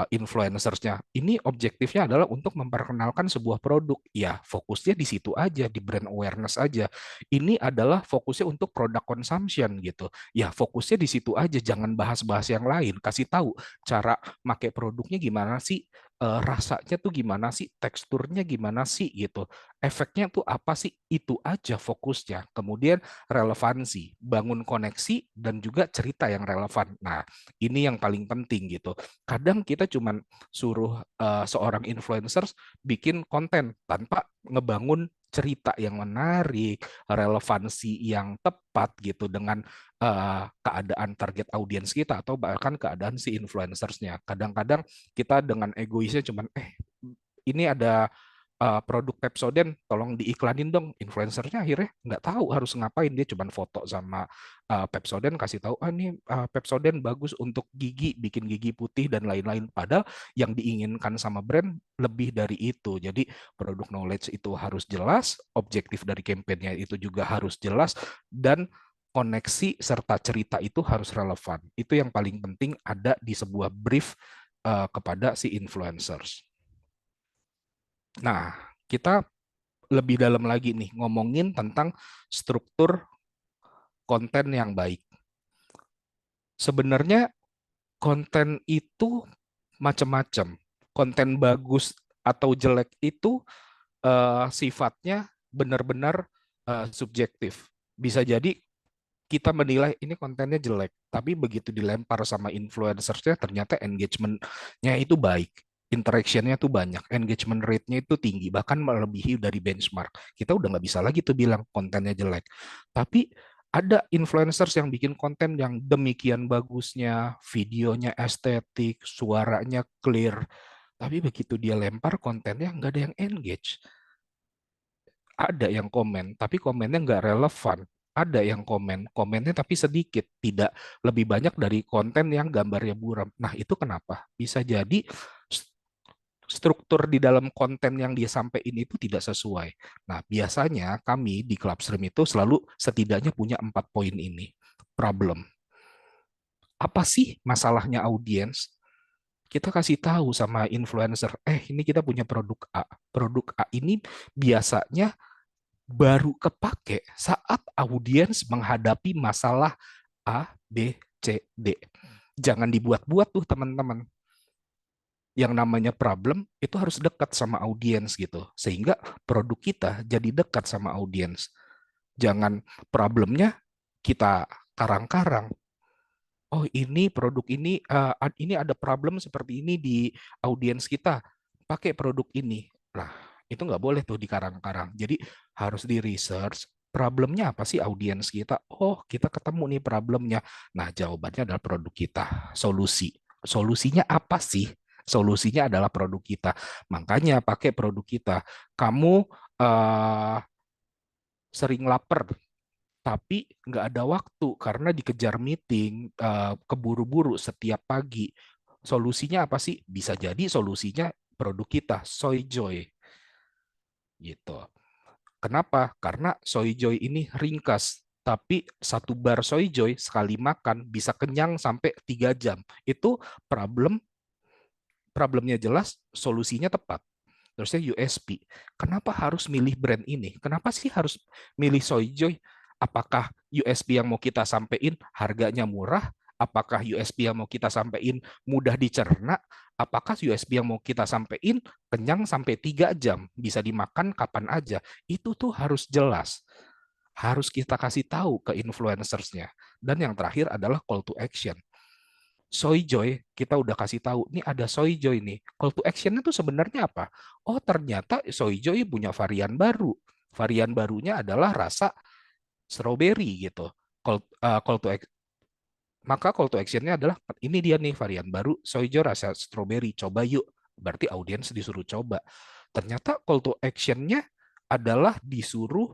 influencersnya, ini objektifnya adalah untuk memperkenalkan sebuah produk, ya fokusnya di situ aja, di brand awareness aja. Ini adalah fokusnya untuk product consumption gitu. Ya fokusnya di situ aja, jangan bahas-bahas yang lain. Kasih tahu cara make produknya gimana sih, rasanya tuh gimana sih, teksturnya gimana sih gitu. Efeknya tuh apa sih? Itu aja fokusnya. Kemudian relevansi, bangun koneksi, dan juga cerita yang relevan. Nah, ini yang paling penting gitu. Kadang kita cuman suruh seorang influencers bikin konten tanpa ngebangun cerita yang menarik, relevansi yang tepat gitu dengan keadaan target audiens kita atau bahkan keadaan si influencersnya. Kadang-kadang kita dengan egoisnya cuman ini ada produk Pepsodent tolong diiklanin dong, influencernya akhirnya nggak tahu harus ngapain, dia cuma foto sama Pepsodent, kasih tahu ini Pepsodent bagus untuk gigi, bikin gigi putih dan lain-lain, padahal yang diinginkan sama brand lebih dari itu. Jadi produk knowledge itu harus jelas, objektif dari kampanyenya itu juga harus jelas, dan koneksi serta cerita itu harus relevan. Itu yang paling penting ada di sebuah brief kepada si influencers. Nah, kita lebih dalam lagi nih ngomongin tentang struktur konten yang baik. Sebenarnya konten itu macam-macam. Konten bagus atau jelek itu sifatnya benar-benar subjektif. Bisa jadi kita menilai ini kontennya jelek, tapi begitu dilempar sama influencersnya ternyata engagement-nya itu baik, interaction-nya tuh banyak, engagement rate-nya itu tinggi, bahkan melebihi dari benchmark. Kita udah nggak bisa lagi tuh bilang kontennya jelek. Tapi ada influencers yang bikin konten yang demikian bagusnya, videonya estetik, suaranya clear, tapi begitu dia lempar kontennya nggak ada yang engage. Ada yang komen, tapi komennya nggak relevan. Ada yang komennya tapi sedikit, tidak lebih banyak dari konten yang gambarnya buram. Nah, itu kenapa? Bisa jadi struktur di dalam konten yang dia sampaikan itu tidak sesuai. Nah, biasanya kami di Clubstream itu selalu setidaknya punya 4 poin ini. Problem. Apa sih masalahnya audiens? Kita kasih tahu sama influencer, ini kita punya produk A. Produk A ini biasanya baru kepake saat audiens menghadapi masalah A, B, C, D. Jangan dibuat-buat tuh teman-teman. Yang namanya problem itu harus dekat sama audiens gitu. Sehingga produk kita jadi dekat sama audiens. Jangan problemnya kita karang-karang. Oh, ini produk ini ada problem seperti ini di audiens kita. Pakai produk ini. Nah, itu nggak boleh tuh dikarang-karang. Jadi harus di research problemnya apa sih audiens kita. Oh, kita ketemu nih problemnya. Nah, jawabannya adalah produk kita. Solusi. Solusinya apa sih? Solusinya adalah produk kita. Makanya pakai produk kita. Kamu sering lapar, tapi nggak ada waktu karena dikejar meeting, keburu-buru setiap pagi. Solusinya apa sih? Bisa jadi solusinya produk kita, Soy Joy. Gitu. Kenapa? Karena Soy Joy ini ringkas, tapi satu bar Soy Joy sekali makan bisa kenyang sampai 3 jam. Itu problemnya jelas, solusinya tepat. Terusnya USP. Kenapa harus milih brand ini? Kenapa sih harus milih Soy Joy? Apakah USP yang mau kita sampaikan harganya murah? Apakah USP yang mau kita sampaikan mudah dicerna? Apakah USP yang mau kita sampaikan kenyang sampai 3 jam? Bisa dimakan kapan aja? Itu tuh harus jelas. Harus kita kasih tahu ke influencersnya. Dan yang terakhir adalah call to action. Soy Joy, kita udah kasih tahu, nih ada Soy Joy nih. Call to action-nya tuh sebenarnya apa? Oh, ternyata Soy Joy punya varian baru. Varian barunya adalah rasa strawberry gitu. Call to maka call to action-nya adalah ini dia nih varian baru Soy Joy rasa strawberry, coba yuk. Berarti audiens disuruh coba. Ternyata call to action-nya adalah disuruh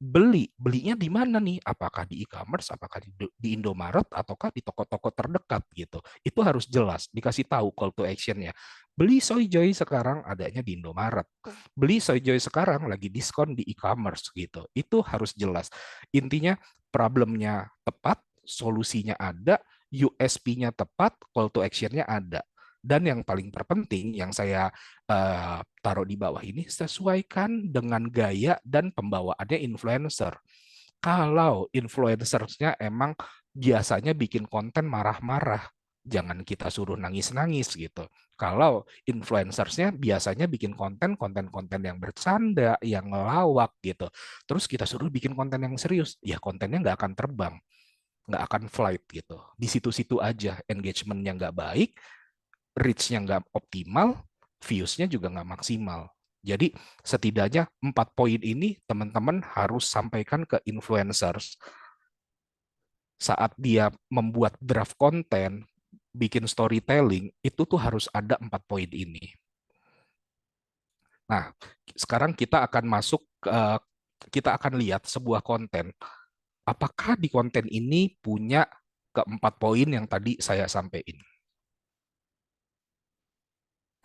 belinya di mana nih? Apakah di e-commerce, apakah di Indomaret, ataukah di toko-toko terdekat gitu? Itu harus jelas, dikasih tahu call to action-nya. Beli Soy Joy sekarang adanya di Indomaret. Beli Soy Joy sekarang lagi diskon di e-commerce gitu. Itu harus jelas. Intinya problemnya tepat, solusinya ada, USP-nya tepat, call to action-nya ada. Dan yang paling terpenting yang saya taruh di bawah ini, sesuaikan dengan gaya dan pembawaannya influencer. Kalau influencersnya emang biasanya bikin konten marah-marah, jangan kita suruh nangis-nangis gitu. Kalau influencersnya biasanya bikin konten-konten yang bercanda, yang ngelawak gitu. Terus kita suruh bikin konten yang serius, ya kontennya nggak akan terbang, nggak akan flight gitu. Di situ-situ aja engagementnya nggak baik, reach-nya nggak optimal, views-nya juga nggak maksimal. Jadi setidaknya 4 poin ini teman-teman harus sampaikan ke influencers saat dia membuat draft konten, bikin storytelling, itu tuh harus ada 4 poin ini. Nah, sekarang kita akan masuk kita akan lihat sebuah konten. Apakah di konten ini punya keempat poin yang tadi saya sampaikan?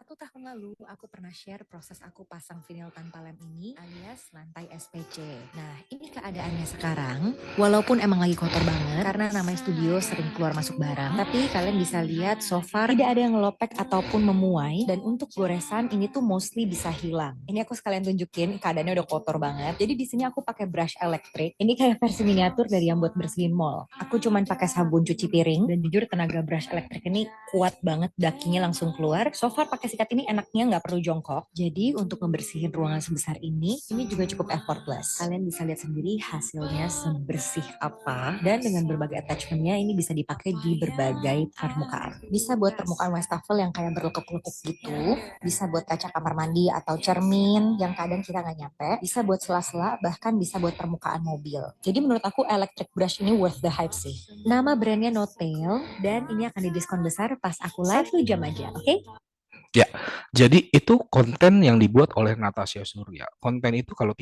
1 tahun lalu, aku pernah share proses aku pasang vinil tanpa lem ini alias lantai SPC. Nah, ini keadaannya sekarang. Walaupun emang lagi kotor banget, karena namanya studio sering keluar masuk barang, tapi kalian bisa lihat so far tidak ada yang ngelopek ataupun memuai, dan untuk goresan ini tuh mostly bisa hilang. Ini aku sekalian tunjukin, keadaannya udah kotor banget. Jadi di sini aku pakai brush elektrik. Ini kayak versi miniatur dari yang buat bersihin mall. Aku cuman pakai sabun cuci piring, dan jujur tenaga brush elektrik ini kuat banget, dakinya langsung keluar. So far pakai sikat ini enaknya nggak perlu jongkok. Jadi untuk membersihin ruangan sebesar ini juga cukup effortless. Kalian bisa lihat sendiri hasilnya sebersih apa. Dan dengan berbagai attachmentnya ini bisa dipakai di berbagai permukaan. Bisa buat permukaan wastafel yang kayak berlekuk-lekuk gitu. Bisa buat kaca kamar mandi atau cermin yang kadang kita nggak nyampe. Bisa buat sela-sela, bahkan bisa buat permukaan mobil. Jadi menurut aku electric brush ini worth the hype sih. Nama brandnya No Tail, dan ini akan didiskon besar pas aku live 1 jam aja, oke? Ya, jadi itu konten yang dibuat oleh Natasha Surya. Konten itu kalau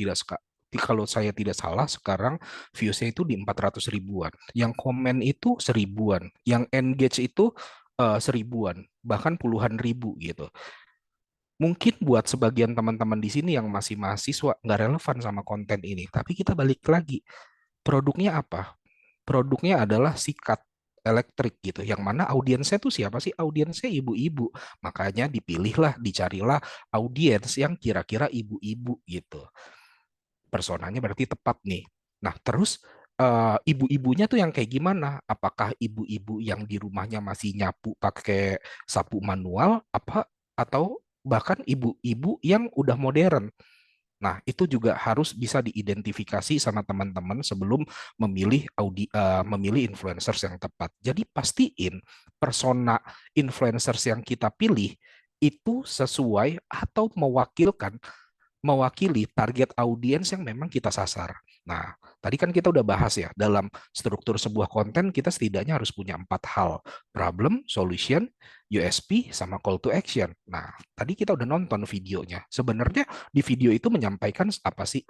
saya tidak salah sekarang viewsnya itu di 400 ribuan. Yang komen itu 1000-an. Yang engage itu 1000-an, bahkan puluhan ribu gitu. Mungkin buat sebagian teman-teman di sini yang masih mahasiswa nggak relevan sama konten ini. Tapi kita balik lagi, produknya apa? Produknya adalah sikat elektrik gitu. Yang mana audiensnya tuh siapa sih? Audiensnya ibu-ibu. Makanya dipilihlah, dicarilah audiens yang kira-kira ibu-ibu gitu. Personanya berarti tepat nih. Nah, terus ibu-ibunya tuh yang kayak gimana? Apakah ibu-ibu yang di rumahnya masih nyapu pakai sapu manual apa atau bahkan ibu-ibu yang udah modern? Nah, itu juga harus bisa diidentifikasi sama teman-teman sebelum memilih influencers yang tepat. Jadi pastiin persona influencers yang kita pilih itu sesuai atau mewakili target audiens yang memang kita sasar. Nah, tadi kan kita udah bahas ya, dalam struktur sebuah konten kita setidaknya harus punya 4 hal. Problem, solution, USP, sama call to action. Nah, tadi kita udah nonton videonya. Sebenarnya di video itu menyampaikan apa sih?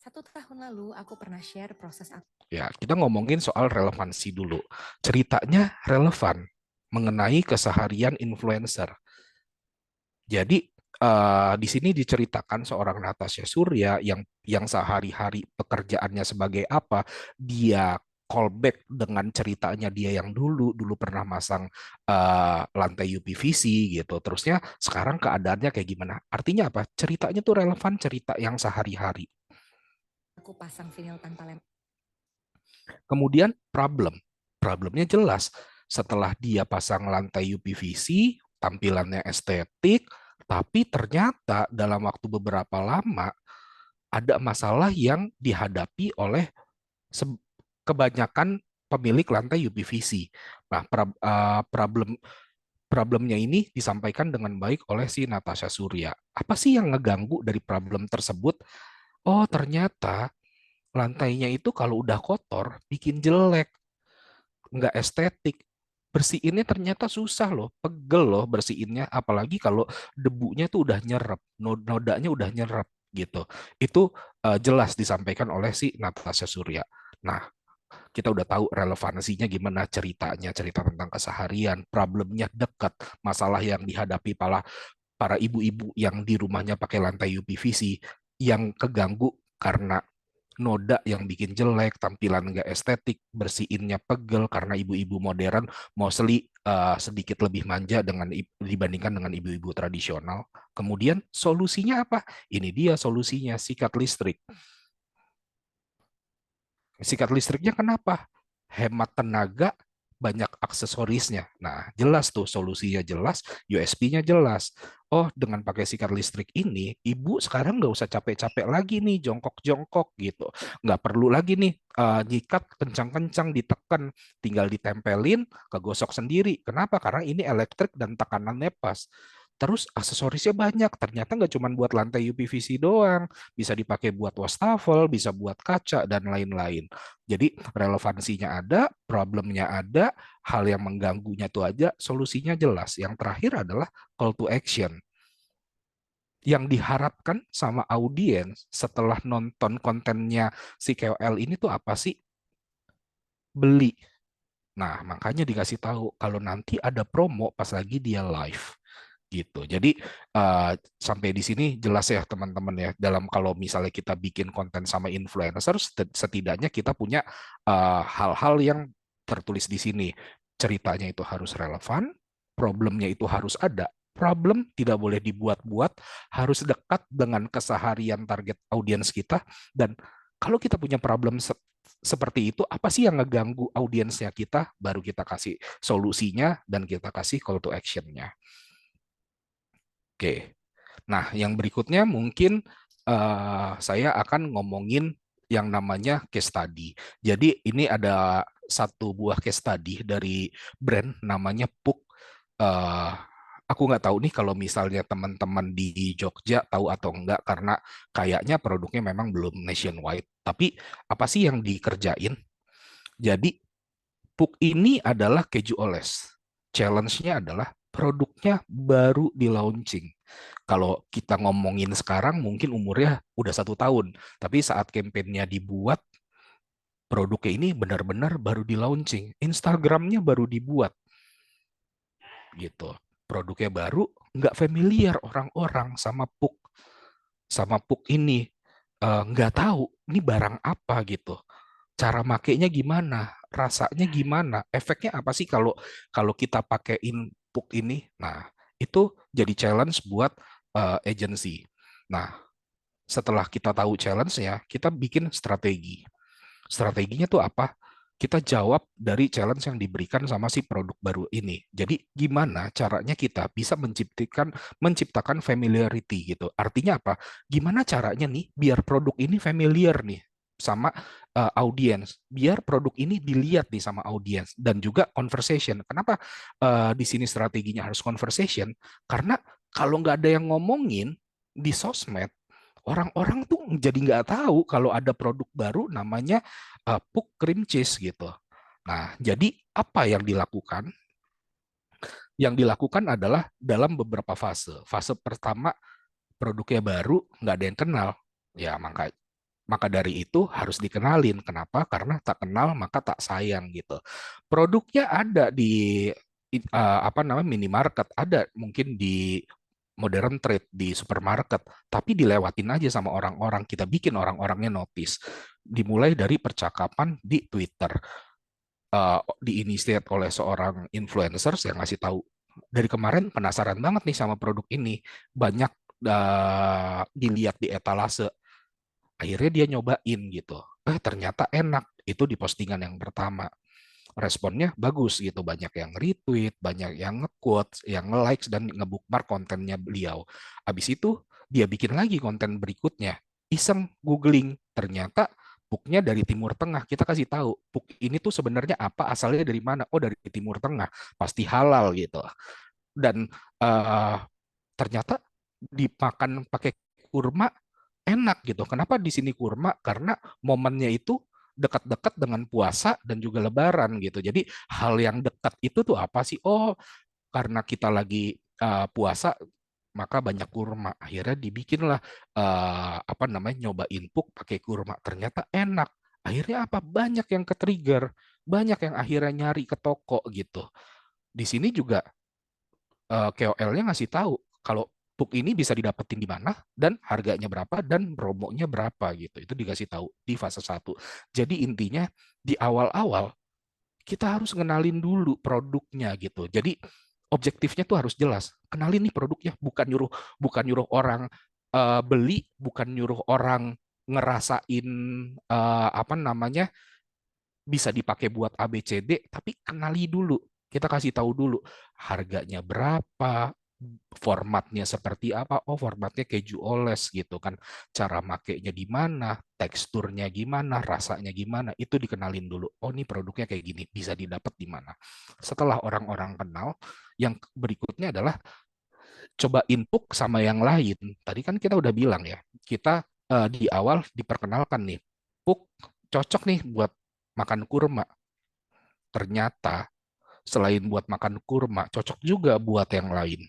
1 tahun lalu aku pernah share proses aku. Ya, kita ngomongin soal relevansi dulu. Ceritanya relevan mengenai keseharian influencer. Jadi di sini diceritakan seorang Natasha Surya yang sehari-hari pekerjaannya sebagai apa, dia callback dengan ceritanya dia yang dulu pernah masang lantai UPVC gitu. Terusnya sekarang keadaannya kayak gimana? Artinya apa? Ceritanya tuh relevan cerita yang sehari-hari. Aku pasang vinil tanpa lem. Kemudian problemnya jelas. Setelah dia pasang lantai UPVC, tampilannya estetik, tapi ternyata dalam waktu beberapa lama ada masalah yang dihadapi oleh kebanyakan pemilik lantai UPVC. Nah, problemnya ini disampaikan dengan baik oleh si Natasha Surya. Apa sih yang ngeganggu dari problem tersebut? Oh, ternyata lantainya itu kalau udah kotor bikin jelek, nggak estetik. Bersihinnya ternyata susah loh, pegel loh bersihinnya, apalagi kalau debunya tuh udah nyerap, nodanya udah nyerap gitu. Itu jelas disampaikan oleh si Natasha Surya. Nah, kita udah tahu relevansinya gimana ceritanya, cerita tentang keseharian, problemnya dekat, masalah yang dihadapi para ibu-ibu yang di rumahnya pakai lantai UPVC, yang keganggu karena noda yang bikin jelek, tampilan nggak estetik, bersihinnya pegel karena ibu-ibu modern mostly sedikit lebih manja dibandingkan dengan ibu-ibu tradisional. Kemudian solusinya apa? Ini dia solusinya, sikat listrik. Sikat listriknya kenapa? Hemat tenaga, banyak aksesorisnya. Nah, jelas tuh solusinya jelas, USP-nya jelas. Oh, dengan pakai sikat listrik ini, ibu sekarang nggak usah capek-capek lagi nih, jongkok-jongkok gitu. Nggak perlu lagi nih nyikat kencang-kencang, ditekan, tinggal ditempelin, kegosok sendiri. Kenapa? Karena ini elektrik dan tekanannya pas. Terus aksesorisnya banyak, ternyata nggak cuma buat lantai UPVC doang, bisa dipakai buat wastafel, bisa buat kaca, dan lain-lain. Jadi relevansinya ada, problemnya ada, hal yang mengganggunya tuh aja, solusinya jelas. Yang terakhir adalah call to action. Yang diharapkan sama audiens setelah nonton kontennya si KOL ini tuh apa sih? Beli. Nah, makanya dikasih tahu kalau nanti ada promo pas lagi dia live gitu. Jadi sampai di sini jelas ya teman-teman ya. Dalam kalau misalnya kita bikin konten sama influencer, setidaknya kita punya hal-hal yang tertulis di sini. Ceritanya itu harus relevan, problemnya itu harus ada. Problem tidak boleh dibuat-buat, harus dekat dengan keseharian target audiens kita. Dan kalau kita punya problem seperti itu, apa sih yang ngeganggu audiensnya kita, baru kita kasih solusinya dan kita kasih call to action-nya. Oke, nah yang berikutnya mungkin saya akan ngomongin yang namanya case study. Jadi ini ada satu buah case study dari brand namanya Puk. Eh, aku nggak tahu nih kalau misalnya teman-teman di Jogja tahu atau enggak, karena kayaknya produknya memang belum nationwide. Tapi apa sih yang dikerjain? Jadi Puk ini adalah keju oles. Challenge-nya adalah produknya baru di launching. Kalau kita ngomongin sekarang mungkin umurnya udah 1 tahun, tapi saat kampanyenya dibuat, produknya ini benar-benar baru di launching. Instagramnya baru dibuat, gitu. Produknya baru, nggak familiar orang-orang sama Puk ini. Nggak tahu ini barang apa gitu. Cara makainya gimana, rasanya gimana, efeknya apa sih kalau kalau kita pakaiin Puk ini. Nah, itu jadi challenge buat agency. Nah, setelah kita tahu challenge-nya, kita bikin strategi. Strateginya tuh apa? Kita jawab dari challenge yang diberikan sama si produk baru ini. Jadi gimana caranya kita bisa menciptakan familiarity gitu. Artinya apa? Gimana caranya nih biar produk ini familiar nih sama audience, biar produk ini dilihat nih sama audience, dan juga conversation. Kenapa di sini strateginya harus conversation? Karena kalau nggak ada yang ngomongin di sosmed, orang-orang tuh jadi nggak tahu kalau ada produk baru namanya Puk cream cheese gitu. Nah, jadi apa yang dilakukan? Yang dilakukan adalah dalam beberapa fase. Fase pertama, produknya baru, nggak ada yang kenal. Ya, maka dari itu harus dikenalin. Kenapa? Karena tak kenal maka tak sayang gitu. Produknya ada di apa namanya minimarket, ada mungkin di modern trade, di supermarket, tapi dilewatin aja sama orang-orang. Kita bikin orang-orangnya notice. Dimulai dari percakapan di Twitter, diinisiat oleh seorang influencer yang ngasih tahu, dari kemarin penasaran banget nih sama produk ini, banyak dilihat di etalase. Akhirnya dia nyobain gitu. Ternyata enak. Itu di postingan yang pertama. Responnya bagus gitu. Banyak yang retweet, banyak yang nge-quote, yang nge-likes, dan nge-bookmark kontennya beliau. Habis itu dia bikin lagi konten berikutnya. Iseng googling. Ternyata Puknya dari Timur Tengah. Kita kasih tahu, Puk ini tuh sebenarnya apa, asalnya dari mana? Oh, dari Timur Tengah. Pasti halal gitu. Dan ternyata dimakan pakai kurma enak gitu. Kenapa di sini kurma? Karena momennya itu dekat-dekat dengan puasa dan juga Lebaran gitu. Jadi hal yang dekat itu tuh apa sih? Oh, karena kita lagi puasa maka banyak kurma. Akhirnya dibikinlah apa namanya nyobain Puk pakai kurma. Ternyata enak. Akhirnya apa? Banyak yang ke-trigger, banyak yang akhirnya nyari ke toko gitu. Di sini juga KOL-nya ngasih tahu kalau Puk ini bisa didapetin di mana dan harganya berapa dan promonya berapa gitu. Itu dikasih tahu di fase 1. Jadi intinya di awal-awal kita harus ngenalin dulu produknya gitu. Jadi objektifnya tuh harus jelas. Kenalin nih produknya, bukan nyuruh orang beli, bukan nyuruh orang ngerasain apa namanya bisa dipakai buat ABCD, tapi kenali dulu. Kita kasih tahu dulu harganya berapa, formatnya seperti apa. Oh, formatnya keju oles gitu kan. Cara makainya di mana, teksturnya gimana, rasanya gimana, itu dikenalin dulu. Oh, ini produknya kayak gini, bisa didapat di mana. Setelah orang-orang kenal, yang berikutnya adalah coba input sama yang lain. Tadi kan kita udah bilang ya, kita di awal diperkenalkan nih, puk cocok nih buat makan kurma. Ternyata selain buat makan kurma, cocok juga buat yang lain.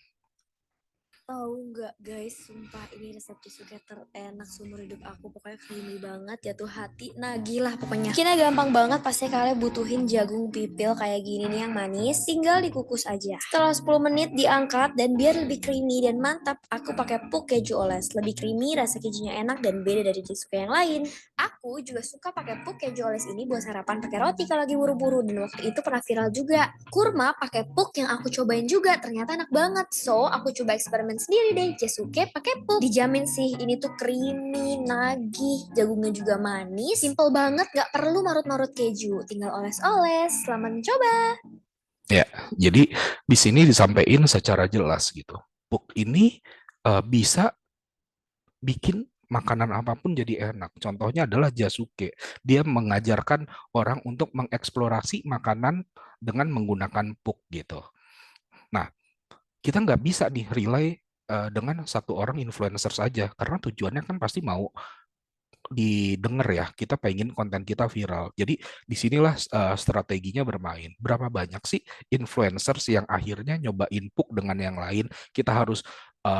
Tahu nggak guys, sumpah ini resep Jisuke terenak seumur hidup aku. Pokoknya creamy banget, jatuh hati, nagih lah pokoknya. Bikinnya gampang banget, pasti kalian butuhin jagung pipil kayak gini nih yang manis. Tinggal dikukus aja. Setelah 10 menit diangkat dan biar lebih creamy dan mantap, aku pakai puk keju oles. Lebih creamy, rasa kejunya enak dan beda dari Jisuke yang lain. Aku juga suka pakai puk keju oles ini buat sarapan pakai roti kalau lagi buru-buru, dan waktu itu pernah viral juga. Kurma pakai puk yang aku cobain juga ternyata enak banget. So, aku coba eksperimen sendiri deh, Jisuke pakai puk. Dijamin sih ini tuh creamy, nagih, jagungnya juga manis, simple banget, gak perlu marut-marut keju, tinggal oles-oles. Selamat mencoba. Ya, jadi di sini disampaikan secara jelas gitu. Puk ini bisa bikin makanan apapun jadi enak. Contohnya adalah Jasuke. Dia mengajarkan orang untuk mengeksplorasi makanan dengan menggunakan puk gitu. Nah, kita nggak bisa nih rely dengan satu orang influencer saja, karena tujuannya kan pasti mau didengar ya, kita pengen konten kita viral. Jadi disinilah strateginya bermain. Berapa banyak sih influencers yang akhirnya nyobain puk dengan yang lain? Kita harus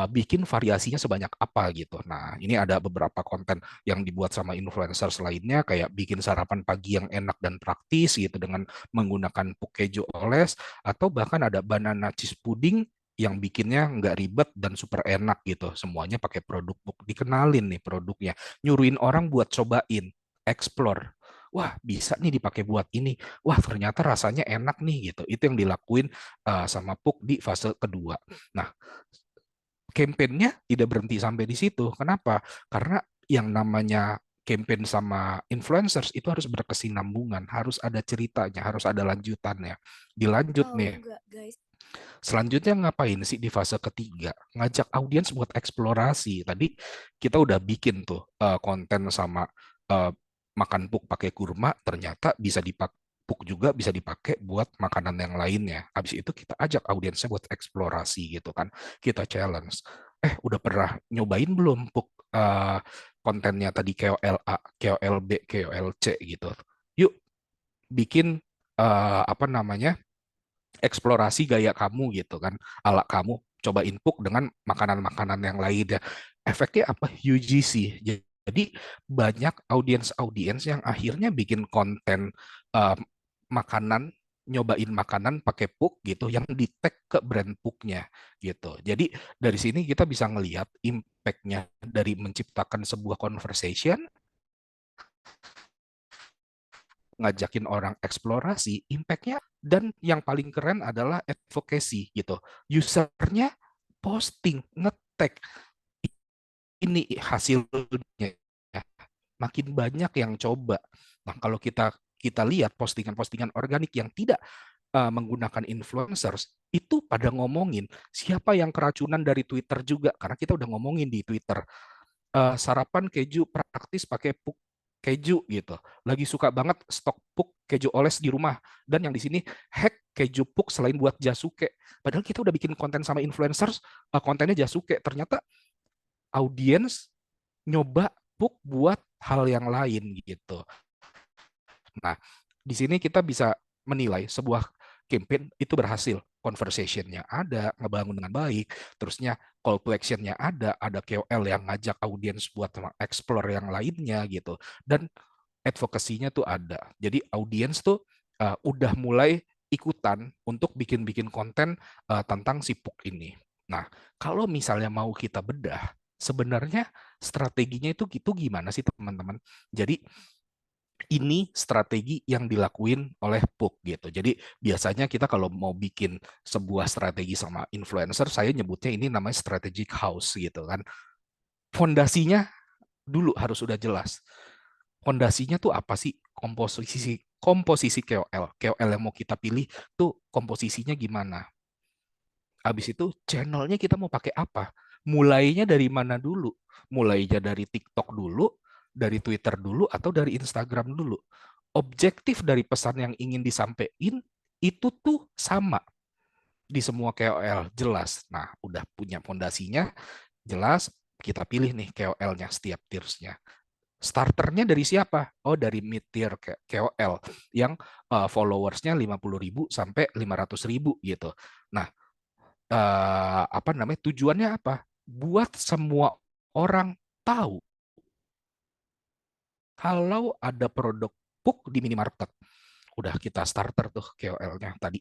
bikin variasinya sebanyak apa gitu. Nah, ini ada beberapa konten yang dibuat sama influencers lainnya, kayak bikin sarapan pagi yang enak dan praktis gitu dengan menggunakan puk keju oles, atau bahkan ada banana cheese pudding yang bikinnya nggak ribet dan super enak gitu. Semuanya pakai produk puk. Dikenalin nih produknya, nyuruhin orang buat cobain, explore. Wah, bisa nih dipakai buat ini. Wah, ternyata rasanya enak nih gitu. Itu yang dilakuin sama Puk di fase kedua. Nah, kampanyenya tidak berhenti sampai di situ. Kenapa? Karena yang namanya campaign sama influencers itu harus berkesinambungan, harus ada ceritanya, harus ada lanjutannya. Dilanjut Tahu nih. nggak guys? Selanjutnya ngapain sih di fase ketiga? Ngajak audiens buat eksplorasi. Tadi kita udah bikin tuh konten sama makan puk pakai kurma, ternyata bisa dipakai puk juga bisa dipakai buat makanan yang lainnya. Habis itu kita ajak audiensnya buat eksplorasi gitu kan. Kita challenge. Udah pernah nyobain belum puk kontennya tadi KOL A, KOL B, KOL C gitu. Yuk bikin apa namanya? Eksplorasi gaya kamu gitu kan, ala kamu, coba input dengan makanan-makanan yang lain ya. Efeknya apa? UGC. Jadi banyak audiens yang akhirnya bikin konten uh, makanan, nyobain makanan pakai puk gitu yang di tag ke brand puknya gitu. Jadi dari sini kita bisa ngelihat impact-nya dari menciptakan sebuah conversation, ngajakin orang eksplorasi, impact-nya, dan yang paling keren adalah advocacy gitu. Usernya posting, nge-tag, ini hasilnya. Makin banyak yang coba. Nah, kalau kita lihat postingan-postingan organik yang tidak menggunakan influencers, itu pada ngomongin siapa yang keracunan dari Twitter juga, karena kita udah ngomongin di Twitter. Sarapan keju praktis pakai puk keju gitu. Lagi suka banget stok puk keju oles di rumah. Dan yang di sini hack keju puk selain buat Jasuke. Padahal kita udah bikin konten sama influencers, kontennya Jasuke. Ternyata audiens nyoba puk buat hal yang lain gitu. Nah, di sini kita bisa menilai sebuah campaign itu berhasil. Conversation-nya ada, ngebangun dengan baik, terusnya call to action-nya ada KOL yang ngajak audiens buat explore yang lainnya gitu. Dan advokasinya tuh ada. Jadi audiens tuh udah mulai ikutan untuk bikin-bikin konten tentang si Puk ini. Nah, kalau misalnya mau kita bedah, sebenarnya strateginya itu gitu gimana sih teman-teman? Jadi ini strategi yang dilakuin oleh Puk gitu. Jadi biasanya kita kalau mau bikin sebuah strategi sama influencer, saya nyebutnya ini namanya strategic house gitu kan. Fondasinya dulu harus sudah jelas. Fondasinya tuh apa sih? Komposisi KOL. KOL yang mau kita pilih tuh komposisinya gimana? Habis itu channelnya kita mau pakai apa? Mulainya dari mana dulu? Mulainya dari TikTok dulu, dari Twitter dulu, atau dari Instagram dulu? Objektif dari pesan yang ingin disampaikan itu tuh sama. di semua KOL, jelas. Nah, udah punya fondasinya, jelas, kita pilih nih KOL-nya, setiap tiersnya. Starternya dari siapa? Oh, dari mid-tier KOL yang followersnya 50.000 sampai 500.000 gitu. Nah, apa namanya, tujuannya apa? Buat semua orang tahu kalau ada produk PUK di minimarket. Udah kita starter tuh KOL-nya tadi,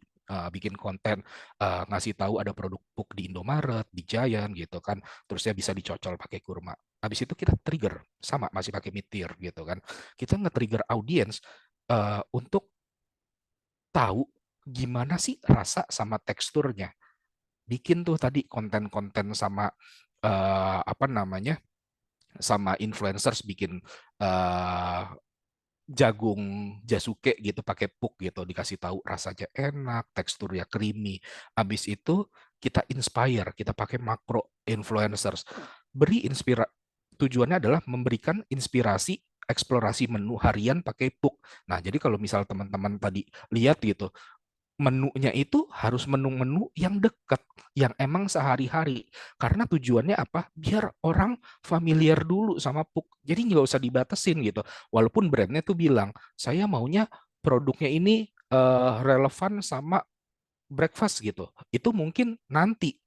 bikin konten, ngasih tahu ada produk PUK di Indomaret, di Giant gitu kan, terus ya bisa dicocol pakai kurma. Habis itu kita trigger, sama masih pakai mid-tier gitu kan. Kita nge-trigger audience untuk tahu gimana sih rasa sama teksturnya. Bikin tuh tadi konten-konten sama apa namanya, sama influencers, bikin jagung jasuke gitu pakai puk gitu, dikasih tahu rasanya enak, teksturnya creamy. Habis itu kita inspire, kita pakai makro influencers. Beri tujuannya adalah memberikan inspirasi eksplorasi menu harian pakai puk. Nah, jadi kalau misal teman-teman tadi lihat gitu, menunya itu harus menu-menu yang dekat, yang emang sehari-hari. Karena tujuannya apa? Biar orang familiar dulu sama PUK. Jadi nggak usah dibatasin gitu. Walaupun brandnya tuh bilang, saya maunya produknya ini relevan sama breakfast gitu. Itu mungkin nanti.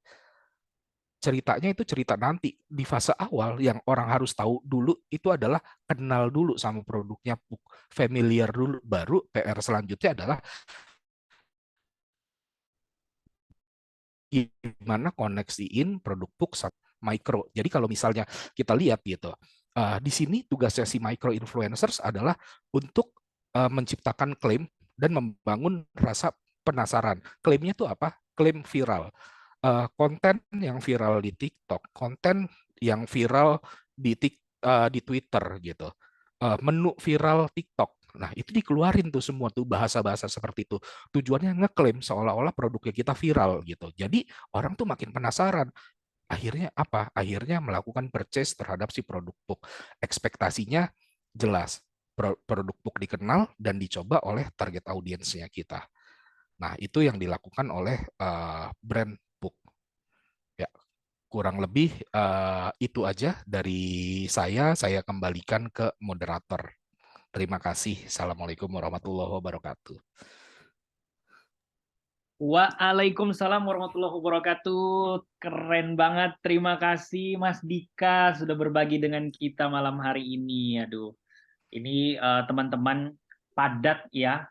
Ceritanya itu cerita nanti. Di fase awal yang orang harus tahu dulu itu adalah kenal dulu sama produknya PUK. Familiar dulu. Baru PR selanjutnya adalah gimana koneksiin produk PUK sama micro. Jadi kalau misalnya kita lihat gitu, di sini tugasnya si micro influencers adalah untuk menciptakan klaim dan membangun rasa penasaran. Klaimnya tuh apa? Klaim viral. Konten yang viral di TikTok, konten yang viral di Twitter gitu. Menu viral TikTok. Nah, itu dikeluarin tuh semua tuh bahasa-bahasa seperti itu. Tujuannya ngeklaim seolah-olah produknya kita viral gitu. Jadi orang tuh makin penasaran. Akhirnya apa? Akhirnya melakukan purchase terhadap si produk PUK. Ekspektasinya jelas. Produk PUK dikenal dan dicoba oleh target audiensnya kita. Nah, itu yang dilakukan oleh brand PUK. Ya, kurang lebih itu aja dari saya. Saya kembalikan ke moderator. Terima kasih. Assalamualaikum warahmatullahi wabarakatuh. Waalaikumsalam warahmatullahi wabarakatuh. Keren banget. Terima kasih Mas Dika sudah berbagi dengan kita malam hari ini. Aduh, ini teman-teman padat ya,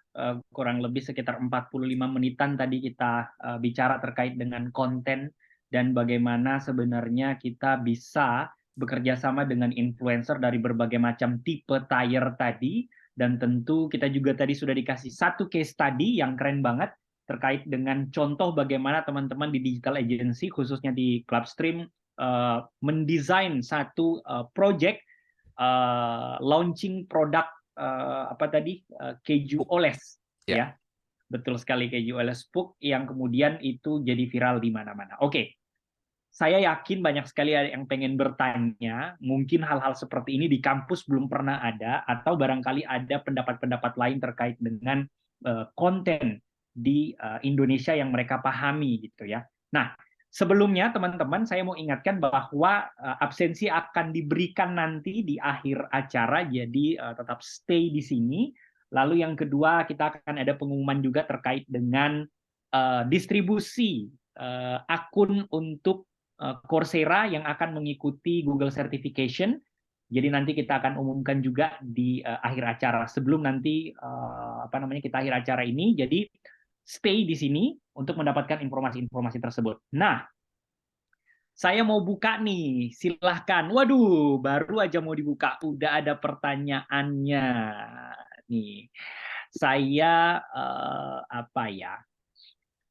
kurang lebih sekitar 45 menitan tadi kita bicara terkait dengan konten dan bagaimana sebenarnya kita bisa bekerja sama dengan influencer dari berbagai macam tipe tire tadi. Dan tentu kita juga tadi sudah dikasih satu case study yang keren banget terkait dengan contoh bagaimana teman-teman di digital agency khususnya di Clubstream mendesain satu project launching produk apa tadi keju oles ya. Betul sekali, keju oles PUK yang kemudian itu jadi viral di mana-mana. Oke. Saya yakin banyak sekali yang pengen bertanya, mungkin hal-hal seperti ini di kampus belum pernah ada, atau barangkali ada pendapat-pendapat lain terkait dengan konten di Indonesia yang mereka pahami gitu ya. Nah, sebelumnya teman-teman saya mau ingatkan bahwa absensi akan diberikan nanti di akhir acara, jadi tetap stay di sini. Lalu yang kedua kita akan ada pengumuman juga terkait dengan distribusi akun untuk Coursera yang akan mengikuti Google Certification. Jadi nanti kita akan umumkan juga di akhir acara. Sebelum nanti kita akhir acara ini, jadi stay di sini untuk mendapatkan informasi-informasi tersebut. Nah, saya mau buka nih, silahkan. Waduh, baru aja mau dibuka, udah ada pertanyaannya. Nih, saya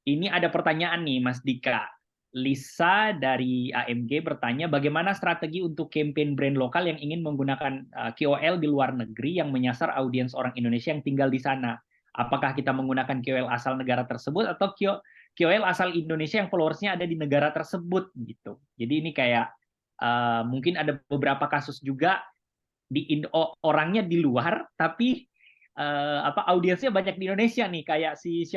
Ini ada pertanyaan nih, Mas Dika. Lisa dari AMG bertanya, bagaimana strategi untuk campaign brand lokal yang ingin menggunakan KOL di luar negeri yang menyasar audiens orang Indonesia yang tinggal di sana? Apakah kita menggunakan KOL asal negara tersebut atau KOL asal Indonesia yang followersnya ada di negara tersebut gitu? Jadi ini kayak mungkin ada beberapa kasus juga orangnya di luar, tapi audiensnya banyak di Indonesia nih, kayak si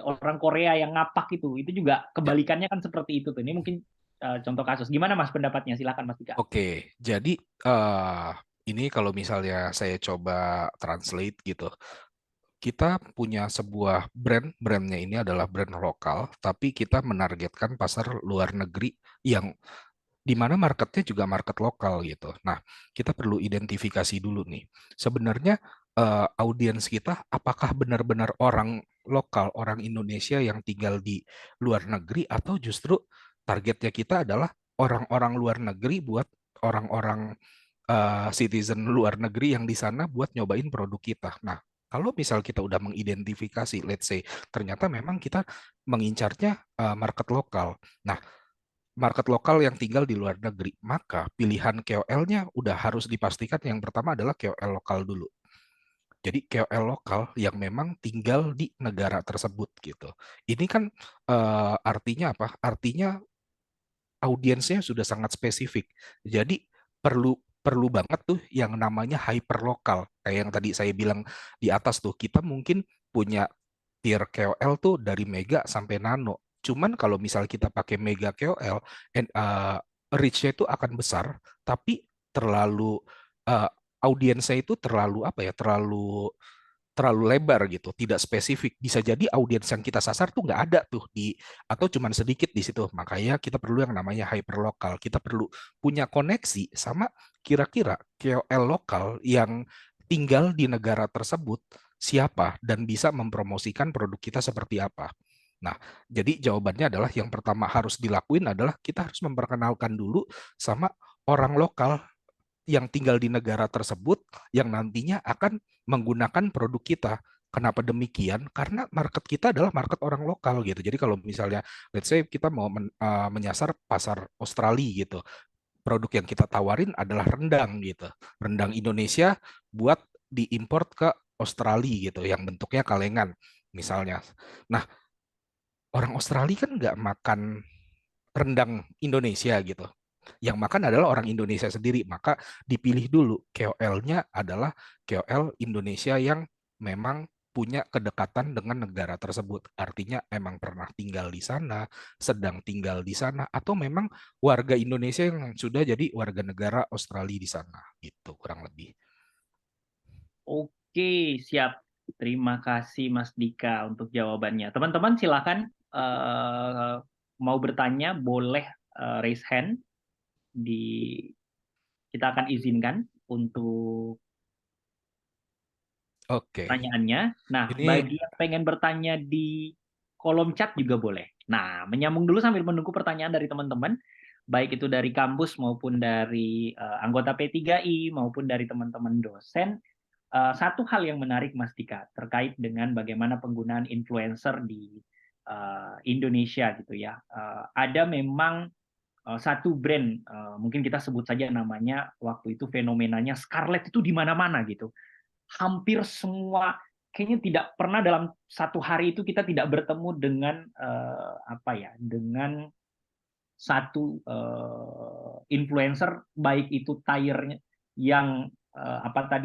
orang Korea yang ngapak itu juga Ya, kebalikannya kan seperti itu tuh. Ini mungkin contoh kasus. Gimana Mas pendapatnya? Silakan Mas Dika. oke. Jadi ini kalau misalnya saya coba translate gitu, kita punya sebuah brandnya ini adalah brand lokal, tapi kita menargetkan pasar luar negeri yang di mana marketnya juga market lokal gitu. Nah, kita perlu identifikasi dulu nih. Sebenarnya audiens kita apakah benar-benar orang lokal, orang Indonesia yang tinggal di luar negeri, atau justru targetnya kita adalah orang-orang luar negeri buat orang-orang citizen luar negeri yang di sana buat nyobain produk kita. Nah, kalau misal kita udah mengidentifikasi, let's say, ternyata memang kita mengincarnya market lokal. Nah, market lokal yang tinggal di luar negeri, maka pilihan KOL-nya udah harus dipastikan yang pertama adalah KOL lokal dulu. Jadi KOL lokal yang memang tinggal di negara tersebut gitu. Ini kan artinya apa? Artinya audiensnya sudah sangat spesifik. Jadi perlu perlu banget tuh yang namanya hyperlokal. Kayak yang tadi saya bilang di atas tuh, kita mungkin punya tier KOL tuh dari mega sampai nano. Cuman kalau misal kita pakai mega KOL, reach-nya itu akan besar, tapi terlalu uh, audiensnya itu terlalu apa ya? Terlalu lebar gitu, tidak spesifik. Bisa jadi audiens yang kita sasar tuh nggak ada tuh atau cuman sedikit di situ. Makanya kita perlu yang namanya hyperlokal. Kita perlu punya koneksi sama kira-kira KOL lokal yang tinggal di negara tersebut siapa dan bisa mempromosikan produk kita seperti apa. Nah, jadi jawabannya adalah yang pertama harus dilakuin adalah kita harus memperkenalkan dulu sama orang lokal yang tinggal di negara tersebut yang nantinya akan menggunakan produk kita. Kenapa demikian? Karena market kita adalah market orang lokal gitu. Jadi kalau misalnya let's say kita mau menyasar pasar Australia gitu, produk yang kita tawarin adalah rendang gitu. Rendang Indonesia buat diimport ke Australia gitu, yang bentuknya kalengan misalnya. Nah, orang Australia kan nggak makan rendang Indonesia gitu. Yang makan adalah orang Indonesia sendiri, maka dipilih dulu KOL-nya adalah KOL Indonesia yang memang punya kedekatan dengan negara tersebut. Artinya emang pernah tinggal di sana, sedang tinggal di sana, atau memang warga Indonesia yang sudah jadi warga negara Australia di sana. Gitu kurang lebih. Oke, siap. Terima kasih Mas Dika untuk jawabannya. Teman-teman silakan mau bertanya boleh raise hand, kita akan izinkan untuk Oke, pertanyaannya. Nah, ini bagi yang pengen bertanya di kolom chat juga boleh. Nah, menyambung dulu sambil menunggu pertanyaan dari teman-teman, baik itu dari kampus maupun dari anggota P3I maupun dari teman-teman dosen. Satu hal yang menarik Mas Dika terkait dengan bagaimana penggunaan influencer di Indonesia gitu ya. Ada memang satu brand, mungkin kita sebut saja namanya, waktu itu fenomenanya Scarlett itu di mana-mana gitu. Hampir semua, kayaknya tidak pernah dalam satu hari itu kita tidak bertemu dengan dengan satu influencer, baik itu tire-nya yang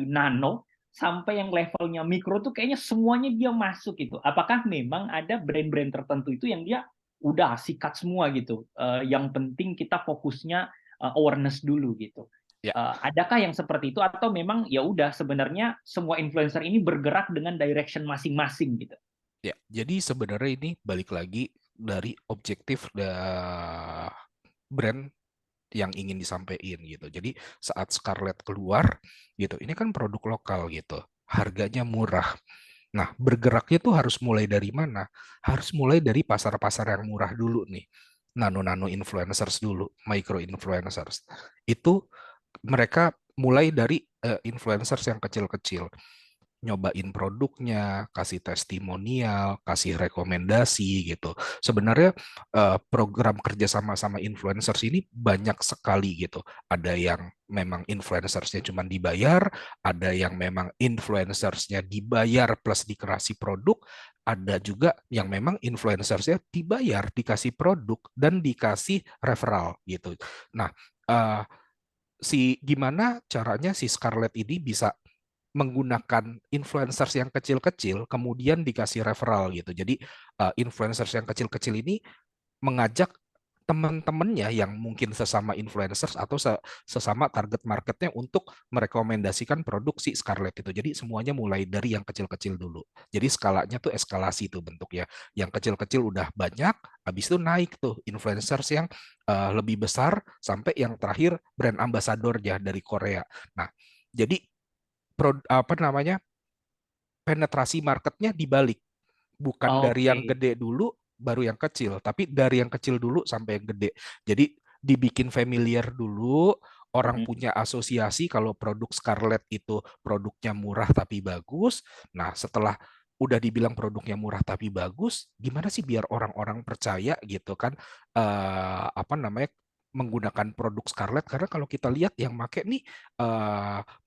nano sampai yang levelnya mikro tuh kayaknya semuanya dia masuk gitu. Apakah memang ada brand-brand tertentu itu yang dia udah sikat semua gitu? Yang penting kita fokusnya awareness dulu gitu. ya. Adakah yang seperti itu atau memang ya udah sebenarnya semua influencer ini bergerak dengan direction masing-masing gitu? Ya, jadi sebenarnya ini balik lagi dari objektif brand yang ingin disampaikan gitu. Jadi saat Scarlett keluar gitu, ini kan produk lokal gitu, harganya murah. Nah, bergeraknya tuh harus mulai dari mana? Harus mulai dari pasar-pasar yang murah dulu nih. Nano-nano influencers dulu, micro influencers. Itu mereka mulai dari influencers yang kecil-kecil, nyobain produknya, kasih testimonial, kasih rekomendasi gitu. Sebenarnya program kerjasama sama influencers ini banyak sekali gitu. Ada yang memang influencersnya cuma dibayar, ada yang memang influencersnya dibayar plus dikasih produk, ada juga yang memang influencersnya dibayar, dikasih produk, dan dikasih referral gitu. Nah, gimana caranya si Scarlett ini bisa menggunakan influencers yang kecil-kecil kemudian dikasih referral gitu. Jadi influencers yang kecil-kecil ini mengajak teman-temannya yang mungkin sesama influencers atau sesama target marketnya untuk merekomendasikan produk si Scarlett itu. Jadi semuanya mulai dari yang kecil-kecil dulu. Jadi skalanya tuh eskalasi tuh bentuknya. Yang kecil-kecil udah banyak, habis itu naik tuh influencers yang lebih besar sampai yang terakhir brand ambassador ya dari Korea. Nah, jadi apa namanya, penetrasi marketnya dibalik, bukan dari yang Oke. gede dulu baru yang kecil, tapi dari yang kecil dulu sampai yang gede. Jadi dibikin familiar dulu, orang Mm-mm. punya asosiasi kalau produk Scarlett itu produknya murah tapi bagus. Nah, setelah udah dibilang produknya murah tapi bagus, gimana sih biar orang-orang percaya gitu kan, apa namanya, menggunakan produk Scarlett? Karena kalau kita lihat yang make nih,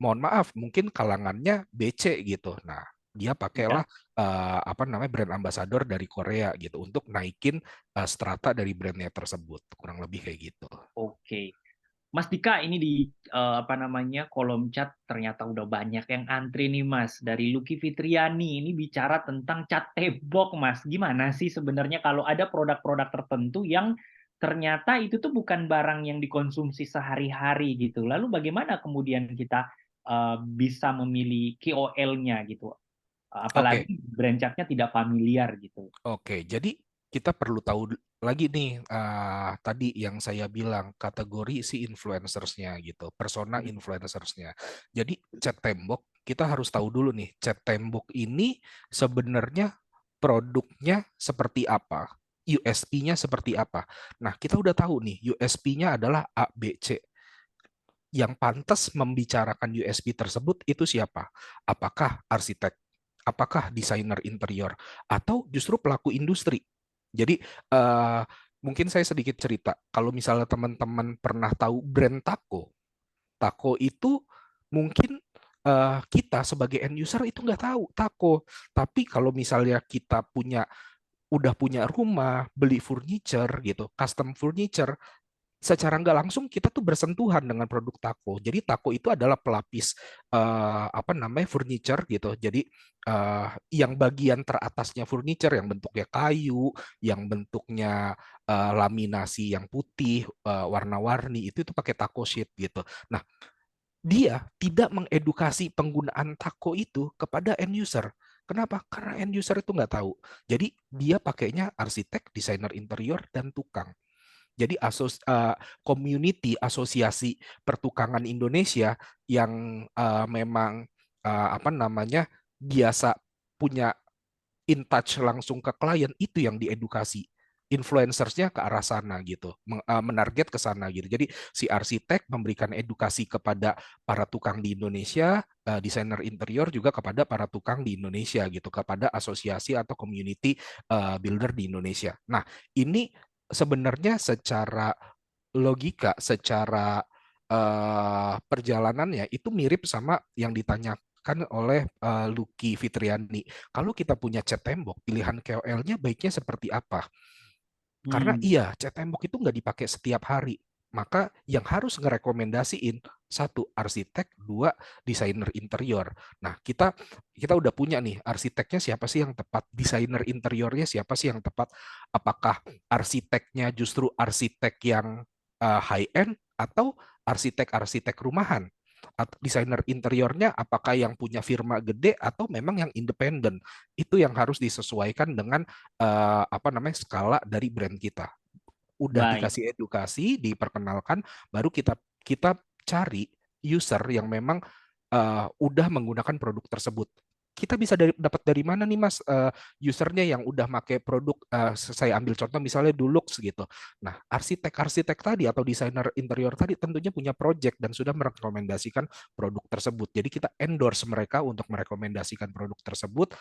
mohon maaf, mungkin kalangannya BC gitu. Nah, dia pakailah Ya. apa namanya, brand ambassador dari Korea gitu untuk naikin strata dari brandnya tersebut, kurang lebih kayak gitu. Oke. Mas Dika, ini di apa namanya, kolom chat ternyata udah banyak yang antri nih Mas. Dari Lucky Fitriani ini bicara tentang cat tembok Mas. Gimana sih sebenarnya kalau ada produk-produk tertentu yang ternyata itu tuh bukan barang yang dikonsumsi sehari-hari gitu. Lalu bagaimana kemudian kita bisa memilih KOL-nya gitu? Oke, Apalagi brand catnya tidak familiar gitu. oke. Jadi kita perlu tahu lagi nih, tadi yang saya bilang kategori si influencersnya gitu, persona influencersnya. Jadi cat tembok kita harus tahu dulu nih, cat tembok ini sebenarnya produknya seperti apa, USP-nya seperti apa. Nah, kita udah tahu nih, USP-nya adalah A, B, C. Yang pantas membicarakan USP tersebut itu siapa? Apakah arsitek? Apakah desainer interior? Atau justru pelaku industri? Jadi mungkin saya sedikit cerita. Kalau misalnya teman-teman pernah tahu brand Taco, Taco itu mungkin kita sebagai end user itu nggak tahu Taco. Tapi kalau misalnya kita udah punya rumah, beli furniture gitu, custom furniture, secara nggak langsung kita tuh bersentuhan dengan produk Taco. Jadi Taco itu adalah pelapis apa namanya, furniture gitu. Jadi yang bagian teratasnya furniture yang bentuknya kayu, yang bentuknya laminasi yang putih, warna-warni itu pakai Taco sheet gitu. Nah, dia tidak mengedukasi penggunaan Taco itu kepada end user. Kenapa? Karena end user itu nggak tahu. Jadi dia pakainya arsitek, desainer interior, dan tukang. Jadi community asosiasi pertukangan Indonesia yang memang apa namanya, biasa punya in touch langsung ke klien itu yang diedukasi. Influencersnya ke arah sana gitu, menarget ke sana gitu. Jadi si arsitek memberikan edukasi kepada para tukang di Indonesia, desainer interior juga kepada para tukang di Indonesia gitu, kepada asosiasi atau community builder di Indonesia. Nah, ini sebenarnya secara logika, secara perjalanannya itu mirip sama yang ditanyakan oleh Lucky Fitriani. Kalau kita punya cat tembok, pilihan KOL-nya baiknya seperti apa? Karena iya, cat tembok itu nggak dipakai setiap hari. Maka yang harus ngerekomendasiin, satu, arsitek, dua, desainer interior. Nah, kita udah punya nih, arsiteknya siapa sih yang tepat, desainer interiornya siapa sih yang tepat, apakah arsiteknya justru arsitek yang high-end atau arsitek-arsitek rumahan. Desainer interiornya apakah yang punya firma gede atau memang yang independen. Itu yang harus disesuaikan dengan apa namanya, skala dari brand kita. Udah Baik. dikasih edukasi, diperkenalkan, baru kita kita cari user yang memang udah menggunakan produk tersebut. Kita bisa dapat dari mana nih Mas usernya yang udah make produk, saya ambil contoh misalnya Dulux gitu. Nah, arsitek-arsitek tadi atau desainer interior tadi tentunya punya project dan sudah merekomendasikan produk tersebut. Jadi kita endorse mereka untuk merekomendasikan produk tersebut,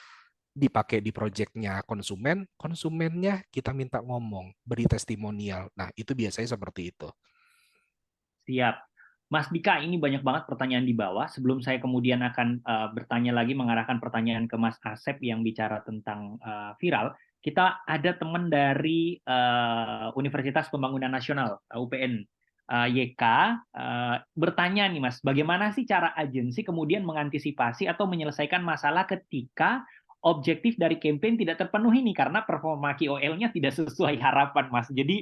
dipakai di proyeknya konsumen, konsumennya kita minta ngomong, beri testimonial. Nah, itu biasanya seperti itu. Siap. Mas Dika, ini banyak banget pertanyaan di bawah. Sebelum saya kemudian akan bertanya lagi, mengarahkan pertanyaan ke Mas Asep yang bicara tentang viral, kita ada teman dari Universitas Pembangunan Nasional, UPN. YK bertanya nih Mas, bagaimana sih cara agensi kemudian mengantisipasi atau menyelesaikan masalah ketika objektif dari campaign tidak terpenuhi nih karena performa KOL-nya tidak sesuai harapan Mas. Jadi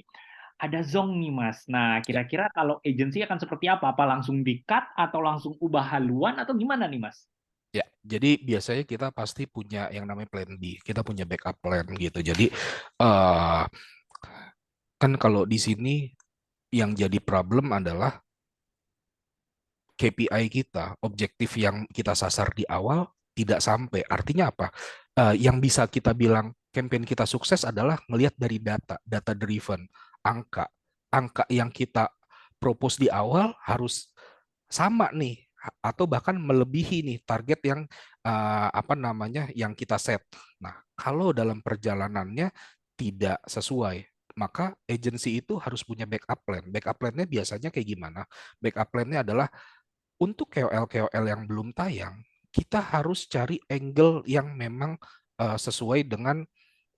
ada zonk nih Mas. Nah, Ya, kira-kira kalau agensi akan seperti apa? Apa langsung di-cut atau langsung ubah haluan atau gimana nih Mas? ya. Jadi biasanya kita pasti punya yang namanya plan B. Kita punya backup plan gitu. Jadi eh kan kalau di sini yang jadi problem adalah KPI kita, objektif yang kita sasar di awal tidak sampai. Artinya apa? Yang bisa kita bilang campaign kita sukses adalah ngelihat dari data, data driven, angka. Angka yang kita propose di awal harus sama nih atau bahkan melebihi nih target yang apa namanya yang kita set. Nah, kalau dalam perjalanannya tidak sesuai, maka agensi itu harus punya backup plan. Backup plan-nya biasanya kayak gimana? Backup plan-nya adalah untuk KOL-KOL yang belum tayang, kita harus cari angle yang memang sesuai dengan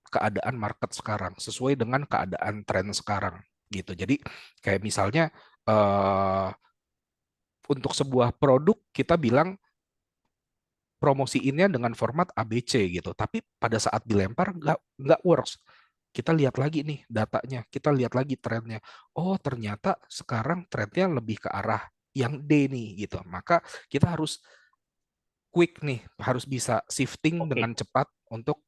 keadaan market sekarang, sesuai dengan keadaan tren sekarang gitu. Jadi kayak misalnya untuk sebuah produk kita bilang promosiinnya dengan format ABC gitu, tapi pada saat dilempar nggak works. Kita lihat lagi nih datanya, kita lihat lagi trennya. Oh, ternyata sekarang trennya lebih ke arah yang D nih gitu. Maka kita harus quick nih, harus bisa shifting Oke. dengan cepat untuk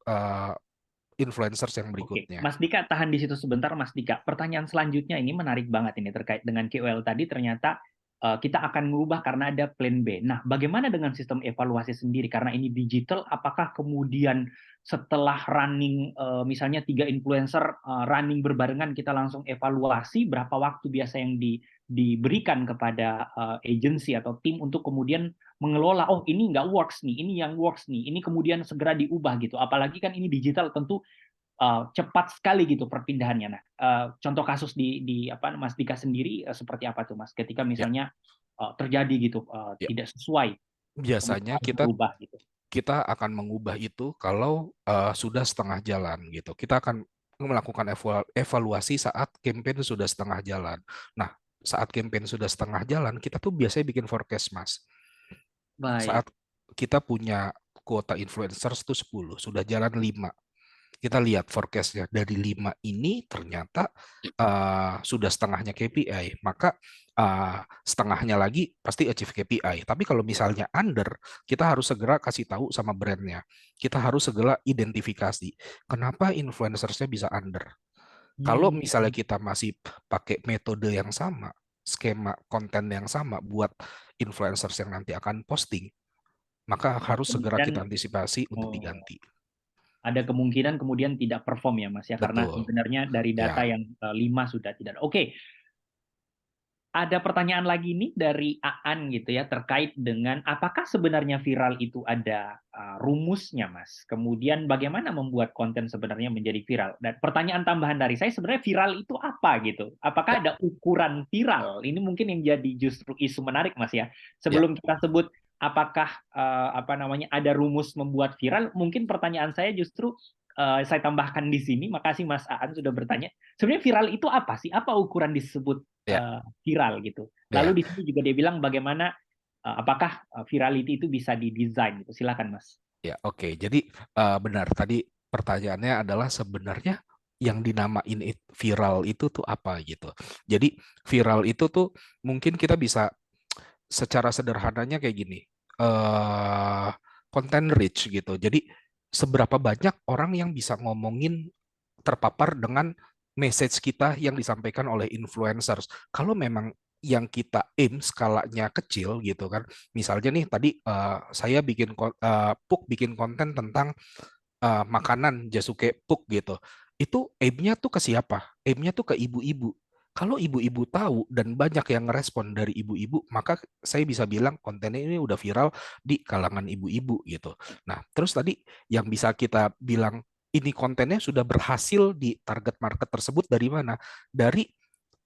influencers yang Oke, berikutnya. Mas Dika tahan di situ sebentar, Mas Dika. Pertanyaan selanjutnya ini menarik banget ini terkait dengan KOL tadi. Ternyata kita akan mengubah karena ada plan B. Nah, bagaimana dengan sistem evaluasi sendiri? Karena ini digital, apakah kemudian setelah running misalnya 3 influencer running berbarengan kita langsung evaluasi berapa waktu biasa yang diberikan kepada agency atau tim untuk kemudian mengelola, oh ini nggak works nih, ini yang works nih, ini kemudian segera diubah gitu. Apalagi kan ini digital, tentu cepat sekali gitu perpindahannya. Nah, contoh kasus di apa Mas Dika sendiri seperti apa tuh Mas? Ketika Ya, misalnya terjadi gitu ya. tidak sesuai, kemudian Biasanya harus berubah gitu. kita akan mengubah itu kalau sudah setengah jalan gitu. Kita akan melakukan evaluasi saat campaign sudah setengah jalan. Nah, saat campaign sudah setengah jalan, kita tuh biasanya bikin forecast, Mas. Baik. Saat kita punya kuota influencers tuh 10, sudah jalan 5. Kita lihat forecast-nya dari 5 ini ternyata sudah setengahnya KPI, maka setengahnya lagi pasti achieve KPI. Tapi kalau misalnya under, kita harus segera kasih tahu sama brandnya. Kita harus segera identifikasi kenapa influencersnya bisa under. Kalau Hmm, misalnya kita masih pakai metode yang sama, skema konten yang sama buat influencers yang nanti akan posting, maka harus segera kemudian kita antisipasi untuk oh, diganti. ada kemungkinan kemudian tidak perform ya Mas ya, karena Betul. sebenarnya dari data Ya. yang 5 sudah tidak. Oke, ada pertanyaan lagi nih dari Aan gitu ya terkait dengan apakah sebenarnya viral itu ada rumusnya Mas. Kemudian bagaimana membuat konten sebenarnya menjadi viral. Dan pertanyaan tambahan dari saya sebenarnya viral itu apa gitu. Ya, Apakah ada ukuran viral? Ini mungkin yang jadi justru isu menarik Mas ya. ya. Sebelum kita sebut apakah apa namanya ada rumus membuat viral, mungkin pertanyaan saya justru saya tambahkan di sini. Makasih Mas Aan sudah bertanya. Sebenarnya viral itu apa sih? Apa ukuran disebut Ya, viral gitu. ya, Lalu di sini juga dia bilang bagaimana apakah virality itu bisa didesain gitu. Silakan Mas. ya. Oke, jadi benar tadi pertanyaannya adalah sebenarnya yang dinamain viral itu tuh apa gitu. Jadi viral itu tuh mungkin kita bisa secara sederhananya kayak gini, content rich gitu. Jadi seberapa banyak orang yang bisa ngomongin terpapar dengan message kita yang disampaikan oleh influencers. Kalau memang yang kita aim skalanya kecil gitu kan. Misalnya nih tadi saya bikin Puk bikin konten tentang makanan Jasuke Puk gitu. Itu aim-nya tuh ke siapa? Aim-nya tuh ke ibu-ibu. Kalau ibu-ibu tahu dan banyak yang ngerespon dari ibu-ibu, maka saya bisa bilang kontennya ini udah viral di kalangan ibu-ibu gitu. Nah, terus tadi yang bisa kita bilang ini kontennya sudah berhasil di target market tersebut dari mana? Dari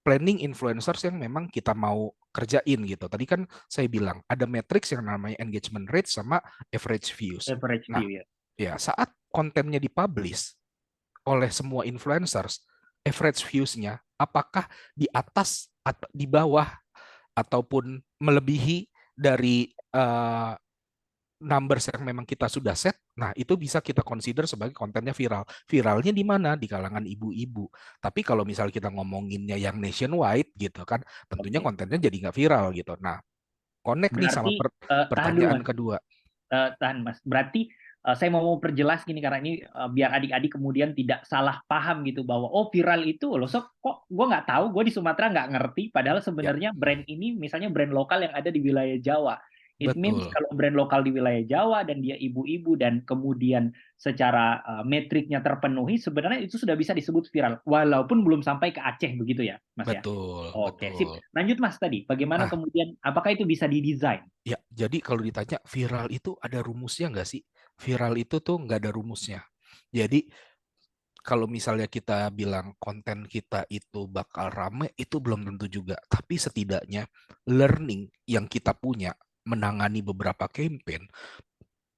planning influencers yang memang kita mau kerjain gitu. Tadi kan saya bilang ada matrix yang namanya engagement rate sama average views. Average Nah, view ya. ya saat kontennya dipublish oleh semua influencers, average views-nya apakah di atas di bawah ataupun melebihi dari numbers yang memang kita sudah set, nah itu bisa kita consider sebagai kontennya viral. Viralnya di mana? Di kalangan ibu-ibu. Tapi kalau misal kita ngomonginnya yang nationwide gitu kan, tentunya Oke. kontennya jadi nggak viral gitu. Nah, connect nih sama Berarti tahan dulu pertanyaan Mas. kedua. Tahan Mas. Berarti saya mau perjelas gini karena ini biar adik-adik kemudian tidak salah paham gitu bahwa oh viral itu loh sok kok gue nggak tahu, gue di Sumatera nggak ngerti padahal Ya, sebenarnya brand ini misalnya brand lokal yang ada di wilayah Jawa. It means betul. kalau brand lokal di wilayah Jawa dan dia ibu-ibu dan kemudian secara metriknya terpenuhi sebenarnya itu sudah bisa disebut viral walaupun belum sampai ke Aceh begitu ya Mas ya. Betul, Oke, sip. betul. Lanjut Mas tadi, bagaimana Ah, kemudian apakah itu bisa didesain? ya, jadi kalau ditanya viral itu ada rumusnya nggak sih? Viral itu tuh nggak ada rumusnya. Jadi kalau misalnya kita bilang konten kita itu bakal rame, itu belum tentu juga. Tapi setidaknya learning yang kita punya menangani beberapa campaign,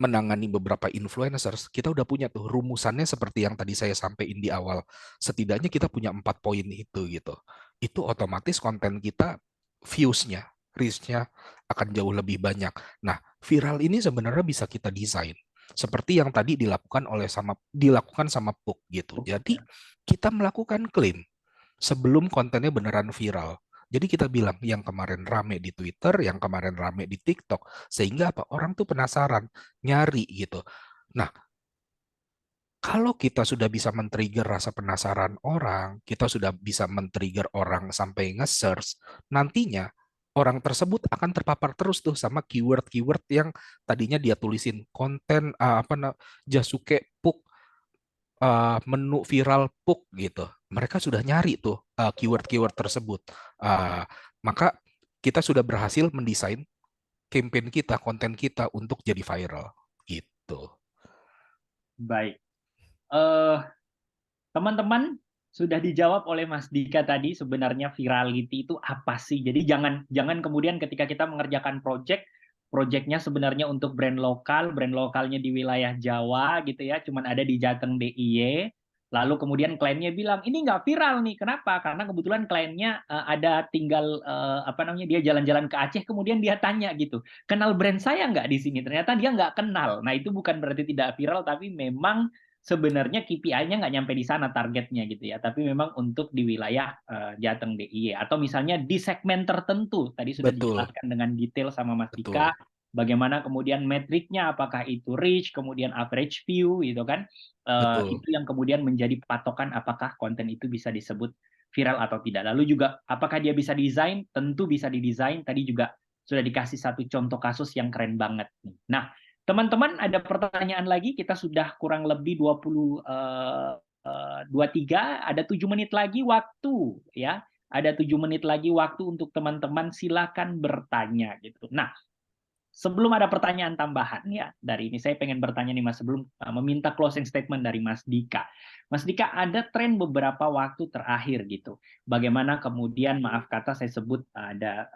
menangani beberapa influencers, kita udah punya tuh rumusannya seperti yang tadi saya sampaikan di awal. Setidaknya kita punya 4 poin itu gitu. Itu otomatis konten kita views-nya, reach-nya akan jauh lebih banyak. Nah, viral ini sebenarnya bisa kita desain seperti yang tadi dilakukan sama Puk gitu. Jadi kita melakukan klaim sebelum kontennya beneran viral. Jadi kita bilang yang kemarin rame di Twitter, yang kemarin rame di TikTok, sehingga apa? Orang tuh penasaran, nyari gitu. Nah, kalau kita sudah bisa men-trigger rasa penasaran orang, kita sudah bisa men-trigger orang sampai nge-search, nantinya orang tersebut akan terpapar terus tuh sama keyword-keyword yang tadinya dia tulisin konten Jasuke Puk menu viral Puk gitu. Mereka sudah nyari tuh keyword-keyword tersebut. Uh, Maka kita sudah berhasil mendesain campaign kita, konten kita untuk jadi viral gitu. Baik. Eh, Teman-teman sudah dijawab oleh Mas Dika tadi sebenarnya virality itu apa sih? Jadi jangan kemudian ketika kita mengerjakan projectnya sebenarnya untuk brand lokalnya di wilayah Jawa gitu ya, cuman ada di Jateng DIY. Lalu kemudian kliennya bilang ini nggak viral nih, kenapa? Karena kebetulan kliennya ada tinggal apa namanya dia jalan-jalan ke Aceh, kemudian dia tanya gitu, kenal brand saya nggak di sini? Ternyata dia nggak kenal. Nah itu bukan berarti tidak viral, tapi memang sebenarnya KPI-nya nggak nyampe di sana targetnya gitu ya, tapi memang untuk di wilayah Jateng DIY atau misalnya di segmen tertentu. Tadi sudah Betul, dijelaskan dengan detail sama Mas Dika, betul, bagaimana kemudian metriknya, apakah itu reach, kemudian average view gitu kan. betul, Itu yang kemudian menjadi patokan apakah konten itu bisa disebut viral atau tidak. Lalu juga apakah dia bisa desain? Tentu bisa didesain. Tadi juga sudah dikasih satu contoh kasus yang keren banget nih. Nah, teman-teman ada pertanyaan lagi? Kita sudah kurang lebih 23, ada 7 menit lagi waktu ya. Ada 7 menit lagi waktu untuk teman-teman silakan bertanya gitu. Nah, sebelum ada pertanyaan tambahan ya dari ini saya pengen bertanya nih Mas sebelum meminta closing statement dari Mas Dika. Mas Dika, ada tren beberapa waktu terakhir gitu. Bagaimana kemudian maaf kata saya sebut ada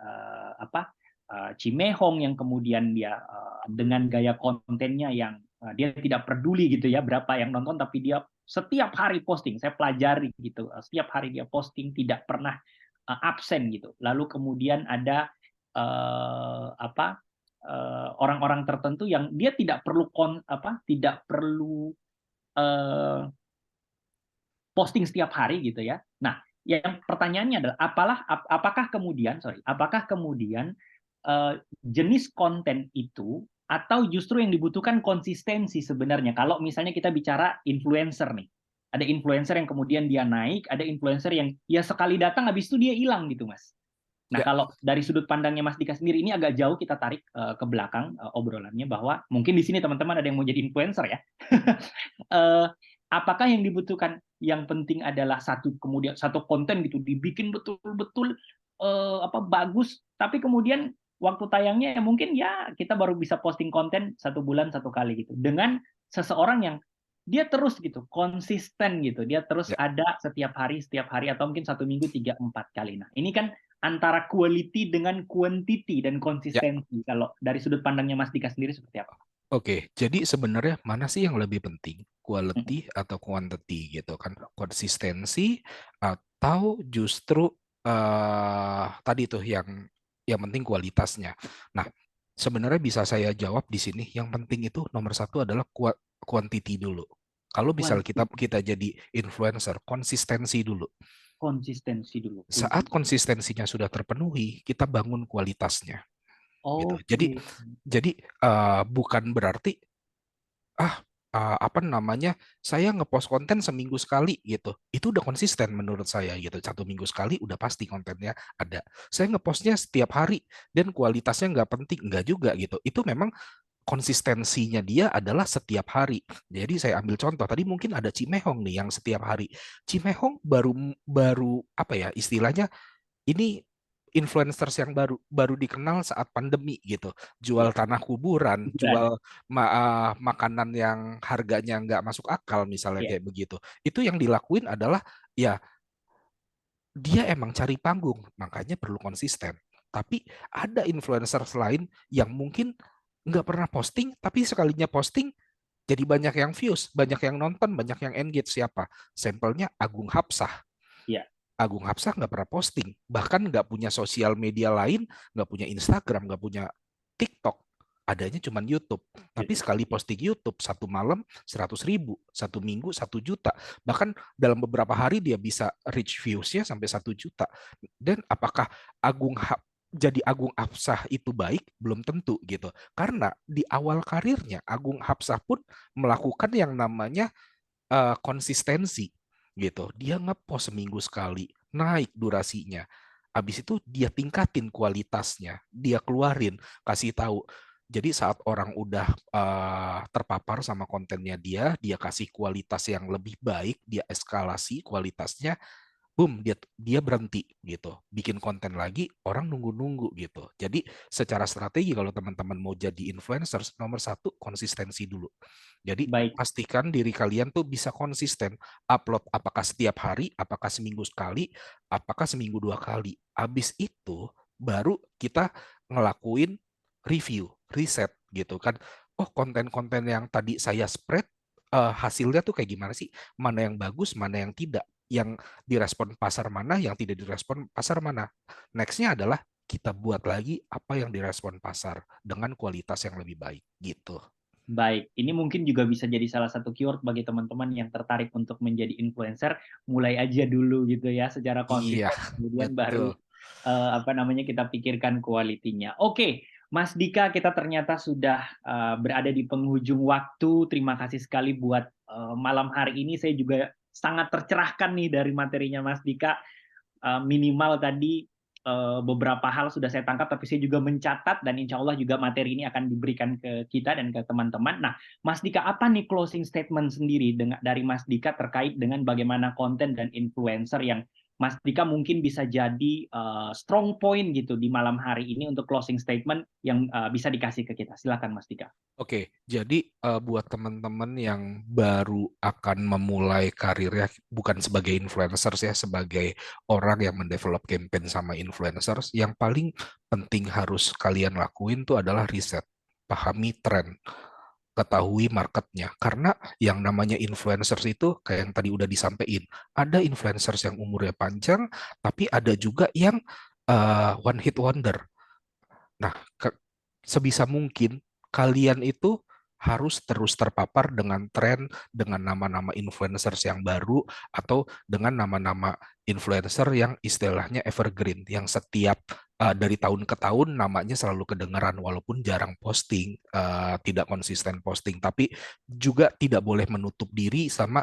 Cimehong yang kemudian dia dengan gaya kontennya yang dia tidak peduli gitu ya berapa yang nonton tapi dia setiap hari posting. Saya pelajari gitu. Setiap hari dia posting tidak pernah absen gitu. Lalu kemudian ada orang-orang tertentu yang dia tidak perlu tidak perlu uh, posting setiap hari gitu ya. Nah, yang pertanyaannya adalah apakah kemudian jenis konten itu atau justru yang dibutuhkan konsistensi sebenarnya kalau misalnya kita bicara influencer nih. Ada influencer yang kemudian dia naik, ada influencer yang ya sekali datang habis itu dia hilang gitu, Mas. Nah, ya, kalau dari sudut pandangnya Mas Dika sendiri, ini agak jauh kita tarik ke belakang obrolannya, bahwa mungkin di sini teman-teman ada yang mau jadi influencer ya. Apakah yang dibutuhkan, yang penting adalah kemudian satu konten gitu, dibikin betul-betul bagus, tapi kemudian waktu tayangnya ya mungkin ya kita baru bisa posting konten 1 bulan 1 kali gitu. Dengan seseorang yang dia terus gitu, konsisten gitu, dia terus ya. ada setiap hari, atau mungkin 1 minggu 3-4 kali. Nah, ini kan antara quality dengan quantity dan Ya. konsistensi. Kalau dari sudut pandangnya Mas Dika sendiri seperti apa? Oke, jadi sebenarnya mana sih yang lebih penting, quality atau quantity gitu kan? Konsistensi atau justru tadi tuh yang penting kualitasnya. Nah, sebenarnya bisa saya jawab di sini. Yang penting itu nomor satu adalah quantity dulu. Kalau misal kita jadi influencer, konsistensi dulu. Konsistensi dulu. Saat konsistensinya sudah terpenuhi, kita bangun kualitasnya. Gitu. Oke. Jadi bukan berarti apa namanya, saya ngepost konten seminggu sekali gitu. Itu udah konsisten menurut saya gitu. 1 minggu sekali udah pasti kontennya ada. Saya ngepostnya setiap hari dan kualitasnya nggak penting, nggak juga gitu. Itu memang konsistensinya dia adalah setiap hari. Jadi saya ambil contoh tadi mungkin ada Cimehong nih yang setiap hari. Cimehong baru apa ya istilahnya, ini influencers yang baru dikenal saat pandemi gitu, jual tanah kuburan, jual makanan yang harganya nggak masuk akal misalnya kayak begitu. Itu yang dilakuin adalah ya dia emang cari panggung, makanya perlu konsisten. Tapi ada influencer lain yang mungkin nggak pernah posting, tapi sekalinya posting jadi banyak yang views, banyak yang nonton, banyak yang engage. Siapa? Sampelnya Agung Hapsah. Agung Hapsah nggak pernah posting, bahkan nggak punya sosial media lain, nggak punya Instagram, nggak punya TikTok, adanya cuma YouTube. Tapi sekali posting YouTube, 1 malam 100.000, 1 minggu 1 juta, bahkan dalam beberapa hari dia bisa reach views-nya sampai 1 juta. Dan apakah jadi Agung Hapsah itu baik? Belum tentu gitu. Karena di awal karirnya Agung Hapsah pun melakukan yang namanya konsistensi gitu. Dia ngepost seminggu sekali, naik durasinya. Habis itu dia tingkatin kualitasnya, dia keluarin, kasih tahu. Jadi saat orang udah terpapar sama kontennya dia kasih kualitas yang lebih baik, dia eskalasi kualitasnya, boom, dia berhenti gitu. Bikin konten lagi, orang nunggu-nunggu gitu. Jadi secara strategi kalau teman-teman mau jadi influencers, nomor satu konsistensi dulu. Jadi pastikan diri kalian tuh bisa konsisten upload, apakah setiap hari, apakah seminggu sekali, apakah seminggu 2 kali. Habis itu baru kita ngelakuin review, riset gitu kan. Oh, konten-konten yang tadi saya spread hasilnya tuh kayak gimana sih? Mana yang bagus, mana yang tidak? Yang direspon pasar mana, yang tidak direspon pasar mana. Next-nya adalah kita buat lagi apa yang direspon pasar dengan kualitas yang lebih baik gitu. Baik, ini mungkin juga bisa jadi salah satu keyword bagi teman-teman yang tertarik untuk menjadi influencer, mulai aja dulu gitu ya secara konsisten, kemudian baru kita pikirkan kualitinya. Oke, Mas Dika, kita ternyata sudah berada di penghujung waktu. Terima kasih sekali buat malam hari ini. Saya juga sangat tercerahkan nih dari materinya Mas Dika. Minimal tadi beberapa hal sudah saya tangkap, tapi saya juga mencatat dan insya Allah juga materi ini akan diberikan ke kita dan ke teman-teman. Nah, Mas Dika, apa nih closing statement sendiri dari Mas Dika terkait dengan bagaimana konten dan influencer yang Mas Dika mungkin bisa jadi strong point gitu di malam hari ini untuk closing statement yang bisa dikasih ke kita. Silakan Mas Dika. Oke, jadi buat teman-teman yang baru akan memulai karirnya bukan sebagai influencers ya, sebagai orang yang mendevelop campaign sama influencers, yang paling penting harus kalian lakuin tuh adalah riset, pahami tren, ketahui marketnya. Karena yang namanya influencers itu kayak yang tadi udah disampaikan, ada influencers yang umurnya panjang, tapi ada juga yang one hit wonder. Nah, sebisa mungkin kalian itu harus terus terpapar dengan tren, dengan nama-nama influencers yang baru, atau dengan nama-nama influencer yang istilahnya evergreen, yang setiap dari tahun ke tahun namanya selalu kedengaran, walaupun jarang posting, tidak konsisten posting, tapi juga tidak boleh menutup diri sama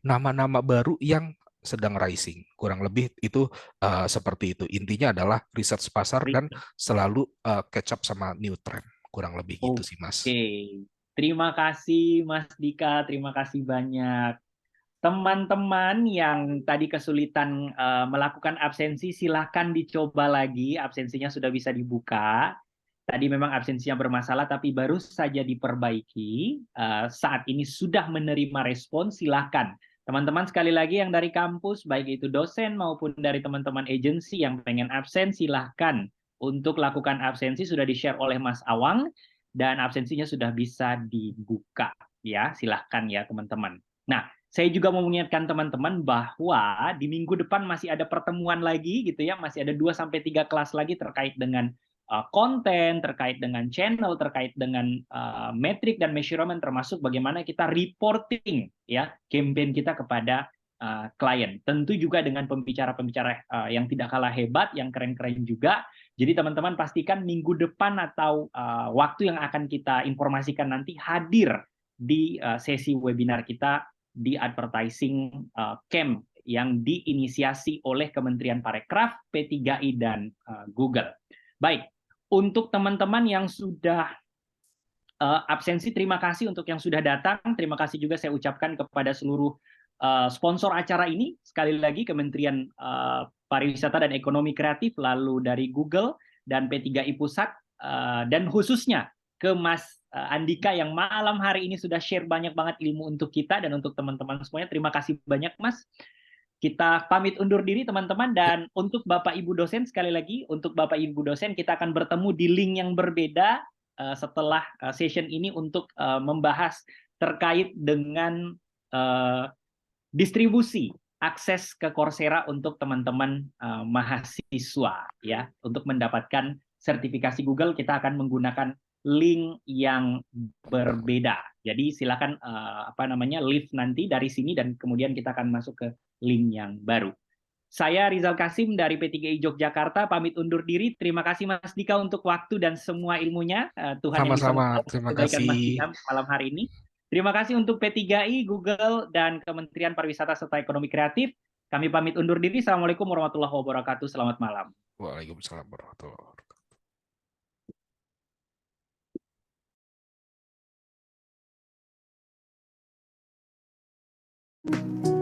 nama-nama baru yang sedang rising. Kurang lebih itu seperti itu. Intinya adalah research pasar dan selalu catch up sama new trend. Kurang lebih gitu sih, Mas. Oke, terima kasih Mas Dika, terima kasih banyak. Teman-teman yang tadi kesulitan melakukan absensi, silahkan dicoba lagi, absensinya sudah bisa dibuka. Tadi memang absensinya bermasalah, tapi baru saja diperbaiki. Saat ini sudah menerima respon, silahkan. Teman-teman sekali lagi yang dari kampus, baik itu dosen maupun dari teman-teman agensi yang pengen absen, silahkan. Untuk lakukan absensi sudah di-share oleh Mas Awang, dan absensinya sudah bisa dibuka. Ya, silahkan ya teman-teman. Nah, Saya juga mau mengingatkan teman-teman bahwa di minggu depan masih ada pertemuan lagi gitu ya, masih ada 2 sampai 3 kelas lagi terkait dengan konten, terkait dengan channel, terkait dengan metrik dan measurement, termasuk bagaimana kita reporting ya campaign kita kepada klien. Tentu juga dengan pembicara-pembicara yang tidak kalah hebat, yang keren-keren juga. Jadi teman-teman pastikan minggu depan atau waktu yang akan kita informasikan nanti hadir di sesi webinar kita di advertising camp yang diinisiasi oleh Kementerian Parekraf, P3I, dan Google. Baik, untuk teman-teman yang sudah absensi, terima kasih untuk yang sudah datang. Terima kasih juga saya ucapkan kepada seluruh sponsor acara ini. Sekali lagi Kementerian Pariwisata dan Ekonomi Kreatif, lalu dari Google dan P3I Pusat, dan khususnya ke Mas Andika yang malam hari ini sudah share banyak banget ilmu untuk kita dan untuk teman-teman semuanya. Terima kasih banyak Mas. Kita pamit undur diri teman-teman, dan untuk Bapak Ibu dosen sekali lagi, untuk Bapak Ibu dosen kita akan bertemu di link yang berbeda setelah session ini untuk membahas terkait dengan distribusi akses ke Coursera untuk teman-teman mahasiswa ya. Untuk mendapatkan sertifikasi Google kita akan menggunakan link yang berbeda. Jadi silakan live nanti dari sini dan kemudian kita akan masuk ke link yang baru. Saya Rizal Kasim dari P3I Yogyakarta pamit undur diri. Terima kasih Mas Dika untuk waktu dan semua ilmunya. Tuhan yang bisa Sama-sama, membalas terima kebaikan Mas kasih. Dika malam hari ini. Terima kasih untuk P3I, Google, dan Kementerian Pariwisata serta Ekonomi Kreatif. Kami pamit undur diri. Assalamualaikum warahmatullahi wabarakatuh. Selamat malam. Waalaikumsalam warahmatullahi wabarakatuh.